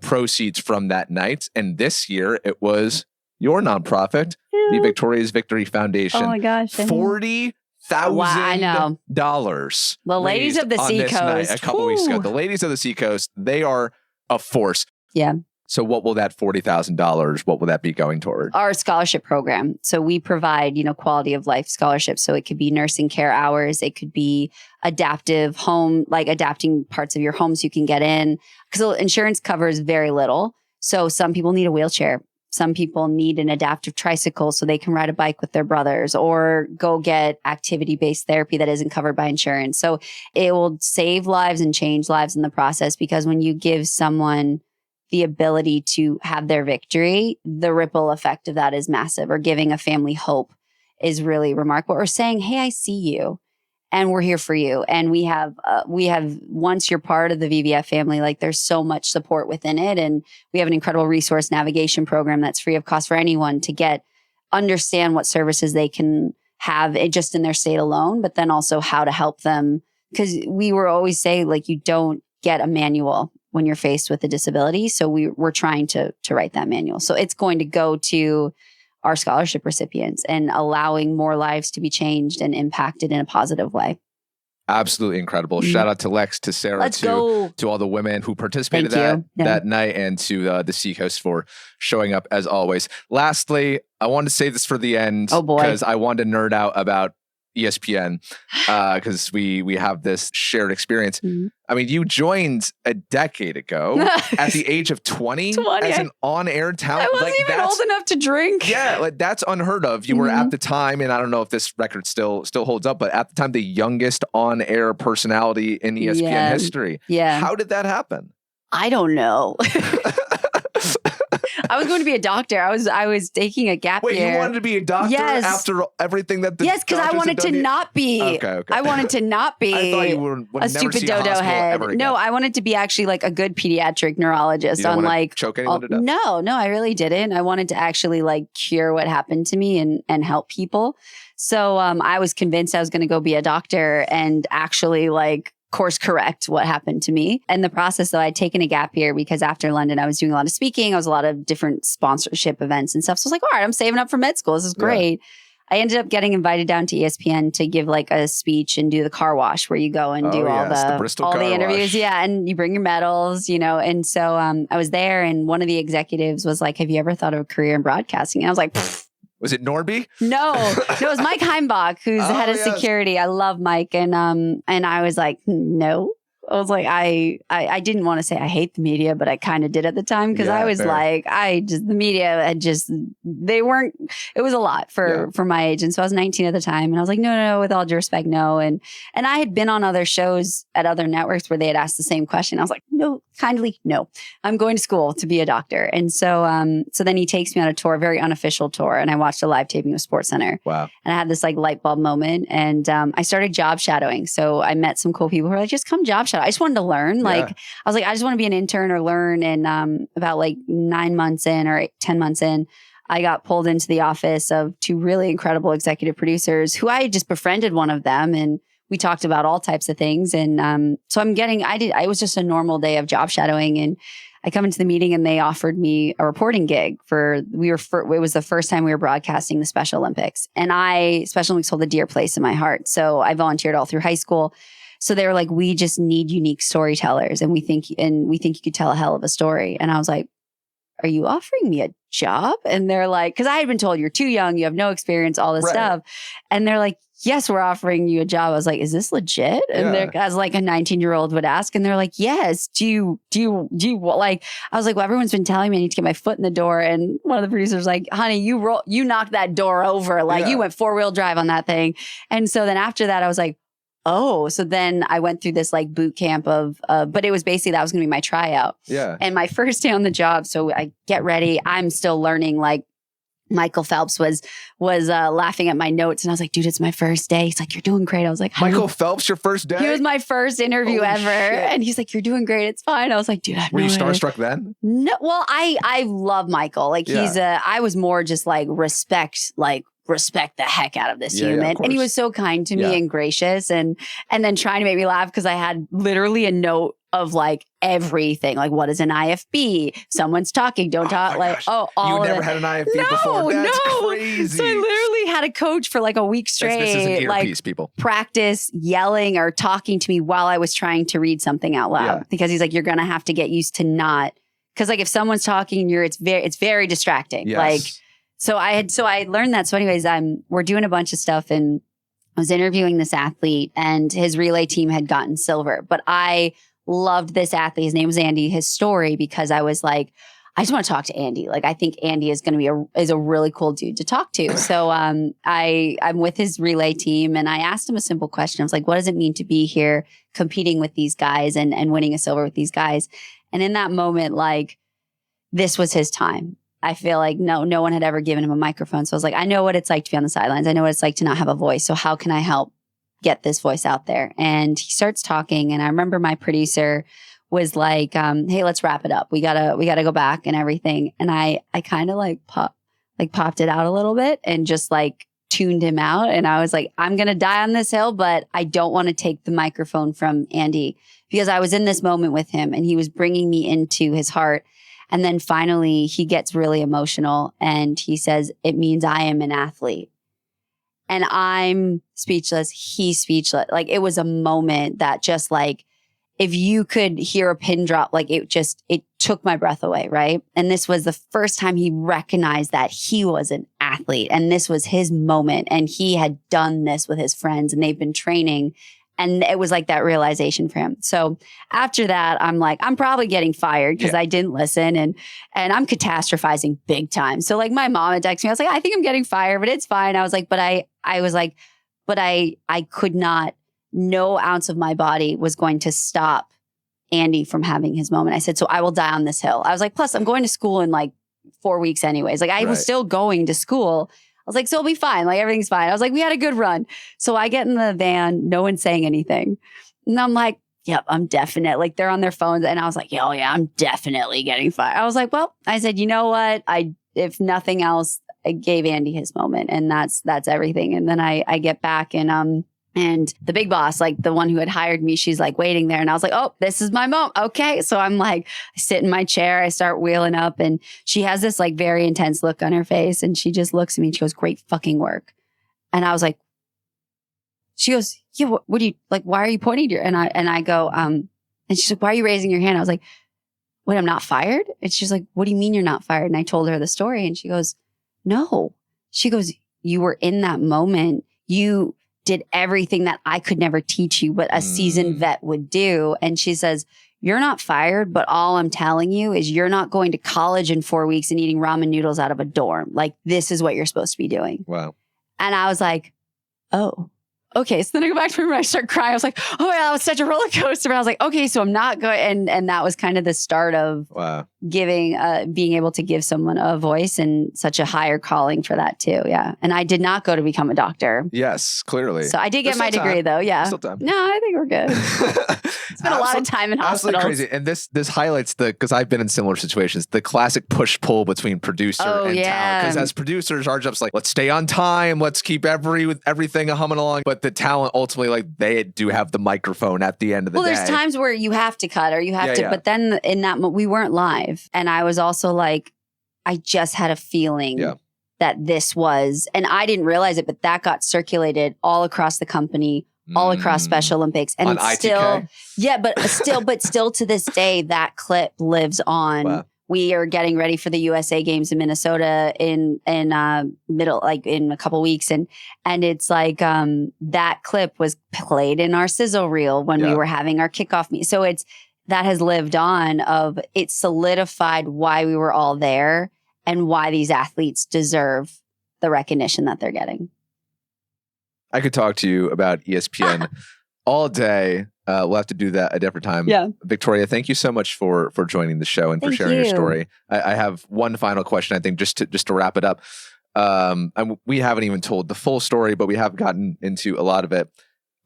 proceeds from that night. And this year it was your nonprofit, the Victoria's Victory Foundation. Oh my gosh. $40,000. The ladies of the Seacoast. A couple weeks ago. The ladies of the Seacoast, they are a force. Yeah. So what will that $40,000, what will that be going toward? Our scholarship program. So we provide, quality of life scholarships. So it could be nursing care hours. It could be adaptive home, like adapting parts of your home so you can get in. Because insurance covers very little. So some people need a wheelchair. Some people need an adaptive tricycle so they can ride a bike with their brothers or go get activity-based therapy that isn't covered by insurance. So it will save lives and change lives in the process, because when you give someone the ability to have their victory, the ripple effect of that is massive. Or giving a family hope is really remarkable. Or saying, hey, I see you and we're here for you. And we have once you're part of the VBF family, like there's so much support within it. And we have an incredible resource navigation program that's free of cost for anyone to understand what services they can have just in their state alone, but then also how to help them because we were always saying like, you don't get a manual when you're faced with a disability. So we're trying to write that manual. So it's going to go to our scholarship recipients and allowing more lives to be changed and impacted in a positive way. Absolutely incredible. Shout out to Lex, to Sarah, to all the women who participated that night, and to the Seacoast for showing up as always. Lastly, I wanted to say this for the end because I wanted to nerd out about ESPN because we have this shared experience. I mean, you joined a decade ago at the age of 20 as an on-air talent. I wasn't even old enough to drink. Yeah, like that's unheard of. You were at the time, and I don't know if this record still holds up, but at the time, the youngest on-air personality in ESPN history. Yeah. How did that happen? I don't know. I was going to be a doctor. I was taking a gap year. Wait, you wanted to be a doctor after everything that the because I wanted to not be. Okay. I wanted to not be I thought you would a stupid dodo head. No, I wanted to be actually like a good pediatric neurologist. You didn't choke anyone to death? No, I really didn't. I wanted to actually like cure what happened to me and help people. So I was convinced I was going to go be a doctor and actually like course correct what happened to me. And the process, though, I'd taken a gap year because after London, I was doing a lot of speaking. I was a lot of different sponsorship events and stuff. So I was like, all right, I'm saving up for med school. This is great. Yeah. I ended up getting invited down to ESPN to give like a speech and do the car wash where you go and do all the interviews. Yeah. And you bring your medals, And so I was there and one of the executives was like, have you ever thought of a career in broadcasting? And I was like, pfft. Was it Norby? No, it was Mike Heimbach, who's the head of security. I love Mike. And I was like, no. I was like, I didn't want to say I hate the media, but I kind of did at the time because I was like, the media had they weren't, it was a lot for my age. And so I was 19 at the time and I was like, no, with all due respect, no. And I had been on other shows at other networks where they had asked the same question. I was like, no, kindly, no, I'm going to school to be a doctor. And so, so then he takes me on a tour, a very unofficial tour. And I watched a live taping of SportsCenter. Wow. And I had this like light bulb moment and I started job shadowing. So I met some cool people who were like, just come job shadow. I just wanted to learn. Like, I was like, I just want to be an intern or learn. And about like 9 months in or 10 months in, I got pulled into the office of two really incredible executive producers who I had just befriended one of them. And we talked about all types of things. And so it was just a normal day of job shadowing. And I come into the meeting and they offered me a reporting gig it was the first time we were broadcasting the Special Olympics. And Special Olympics hold a dear place in my heart. So I volunteered all through high school. So they were like, we just need unique storytellers. And we think you could tell a hell of a story. And I was like, are you offering me a job? And they're like, because I had been told you're too young, you have no experience, all this stuff. And they're like, yes, we're offering you a job. I was like, is this legit? And as like a 19-year-old would ask. And they're like, yes, do you like, I was like, well, everyone's been telling me I need to get my foot in the door. And one of the producers was like, honey, you knocked that door over. Like you went 4-wheel drive on that thing. And so then after that, I was like, oh, so then I went through this like boot camp but it was basically that was going to be my tryout. Yeah. And my first day on the job. So I get ready. I'm still learning. Like Michael Phelps was laughing at my notes and I was like, dude, it's my first day. He's like, you're doing great. I was like, Michael Phelps, your first day? He was my first interview ever. Shit. And he's like, you're doing great. It's fine. I was like, dude, were you starstruck then? No. Well, I love Michael. Like I was more just like respect the heck out of this human. And he was so kind to me and gracious and then trying to make me laugh because I had literally a note of like everything. Like, what is an IFB? Someone's talking, don't talk. Like, all you of never it. had an IFB before? That's crazy. So I literally had a coach for like a week straight. This is an earpiece, people. Practice yelling or talking to me while I was trying to read something out loud because he's like, you're going to have to get used to not, because like if someone's talking, it's very distracting. Yes. Like, So I learned that. So anyways, we're doing a bunch of stuff and I was interviewing this athlete and his relay team had gotten silver, but I loved this athlete. His name was Andy, his story, because I was like, I just want to talk to Andy. Like, I think Andy is going to be a really cool dude to talk to. So, I'm with his relay team and I asked him a simple question. I was like, what does it mean to be here competing with these guys and winning a silver with these guys? And in that moment, like, this was his time. I feel like no one had ever given him a microphone. So I was like, I know what it's like to be on the sidelines. I know what it's like to not have a voice. So how can I help get this voice out there? And he starts talking. And I remember my producer was like, hey, let's wrap it up. We gotta go back and everything. And I kind of like popped it out a little bit and just like tuned him out. And I was like, I'm going to die on this hill, but I don't want to take the microphone from Andy, because I was in this moment with him and he was bringing me into his heart. And then finally he gets really emotional and he says, it means I am an athlete. And I'm speechless. He's speechless. Like, it was a moment that just like, if you could hear a pin drop, like it took my breath away, right? And this was the first time he recognized that he was an athlete and this was his moment. And he had done this with his friends and they've been training. And it was like that realization for him. So after that, I'm like, I'm probably getting fired because I didn't listen and I'm catastrophizing big time. So like my mom had texted me, I was like, I think I'm getting fired, but it's fine. I was like, but I could not, no ounce of my body was going to stop Andy from having his moment. I said, so I will die on this hill. I was like, plus I'm going to school in like 4 weeks anyways. Like I was still going to school. I was like, so it'll be fine. Like everything's fine. I was like, we had a good run. So I get in the van, no one's saying anything. And I'm like, yep, I'm definitely, like they're on their phones. And I was like, oh yeah, I'm definitely getting fired. I was like, well, I said, you know what? If nothing else, I gave Andy his moment and that's everything. And then I get back and the big boss, like the one who had hired me, she's like waiting there. And I was like, oh, this is my moment. Okay. So I'm like, I sit in my chair, I start wheeling up and she has this like very intense look on her face. And she just looks at me and she goes, great fucking work. And I was like, she goes, yeah, what do you, like, why are you pointing to her? And I go, and she's like, why are you raising your hand? I was like, wait, I'm not fired? And she's like, what do you mean you're not fired? And I told her the story and she goes, no. She goes, you were in that moment. You did everything that I could never teach you, but a seasoned vet would do. And she says, you're not fired, but all I'm telling you is you're not going to college in 4 weeks and eating ramen noodles out of a dorm. Like, this is what you're supposed to be doing. Wow. And I was like, oh, okay. So then I go back to my room and I start crying. I was like, oh yeah, that was such a roller coaster. But I was like, okay, so I'm not going. And that was kind of the start of giving, being able to give someone a voice and such a higher calling for that too. Yeah. And I did not go to become a doctor. Yes, clearly. So I did get my degree though. Yeah. Still time. No, I think we're good. Spent a lot of time in hospitals. Absolutely crazy. And this highlights because I've been in similar situations, the classic push-pull between producer and talent. Because as producers, our job's like, let's stay on time. Let's keep everything humming along. But the talent ultimately, like, they do have the microphone at the end of the day. Well, there's times where you have to cut or you have to, but then in that moment, we weren't live. And I was also like, I just had a feeling that this was, and I didn't realize it, but that got circulated all across the company, all across Special Olympics. And on it's still, but still to this day, that clip lives on. Wow. We are getting ready for the USA games in Minnesota in in a couple weeks. And it's like, that clip was played in our sizzle reel when we were having our kickoff meet. So that has lived on it solidified why we were all there and why these athletes deserve the recognition that they're getting. I could talk to you about ESPN all day. We'll have to do that a different time. Yeah. Victoria, thank you so much for joining the show and for sharing your story. I have one final question, I think, just to wrap it up. And we haven't even told the full story, but we have gotten into a lot of it.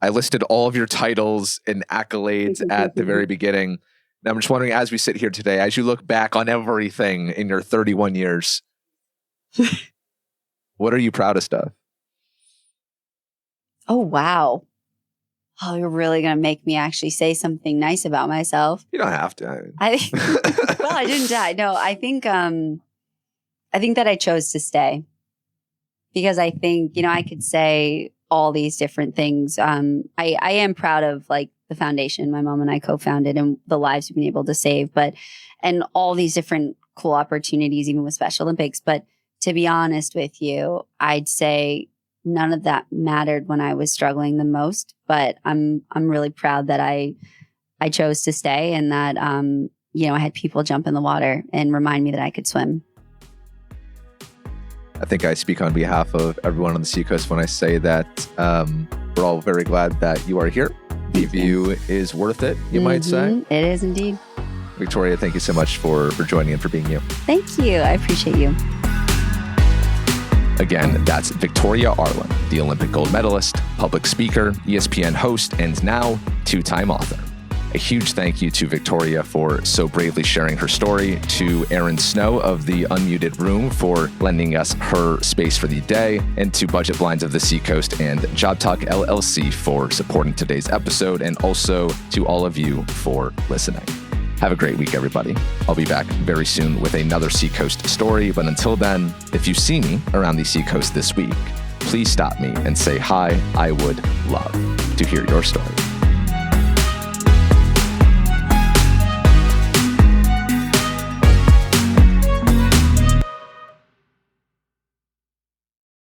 I listed all of your titles and accolades at the very beginning. And I'm just wondering, as we sit here today, as you look back on everything in your 31 years, what are you proudest of? Oh, wow. Oh, you're really going to make me actually say something nice about myself. You don't have to. Well, I didn't die. No, I think that I chose to stay because I think, I could say all these different things. I am proud of like the foundation my mom and I co-founded and the lives we've been able to save, and all these different cool opportunities, even with Special Olympics. But to be honest with you, I'd say none of that mattered when I was struggling the most, but I'm really proud that I chose to stay and that, I had people jump in the water and remind me that I could swim. I think I speak on behalf of everyone on the Seacoast when I say that we're all very glad that you are here. The view is worth it, you might say. It is indeed. Victoria, thank you so much for joining and for being you. Thank you. I appreciate you. Again, that's Victoria Arlen, the Olympic gold medalist, public speaker, ESPN host, and now two-time author. A huge thank you to Victoria for so bravely sharing her story, to Erin Snow of the Unmuted Room for lending us her space for the day, and to Budget Blinds of the Seacoast and JOBTALK LLC for supporting today's episode, and also to all of you for listening. Have a great week, everybody. I'll be back very soon with another Seacoast story, but until then, if you see me around the Seacoast this week, please stop me and say hi. I would love to hear your story.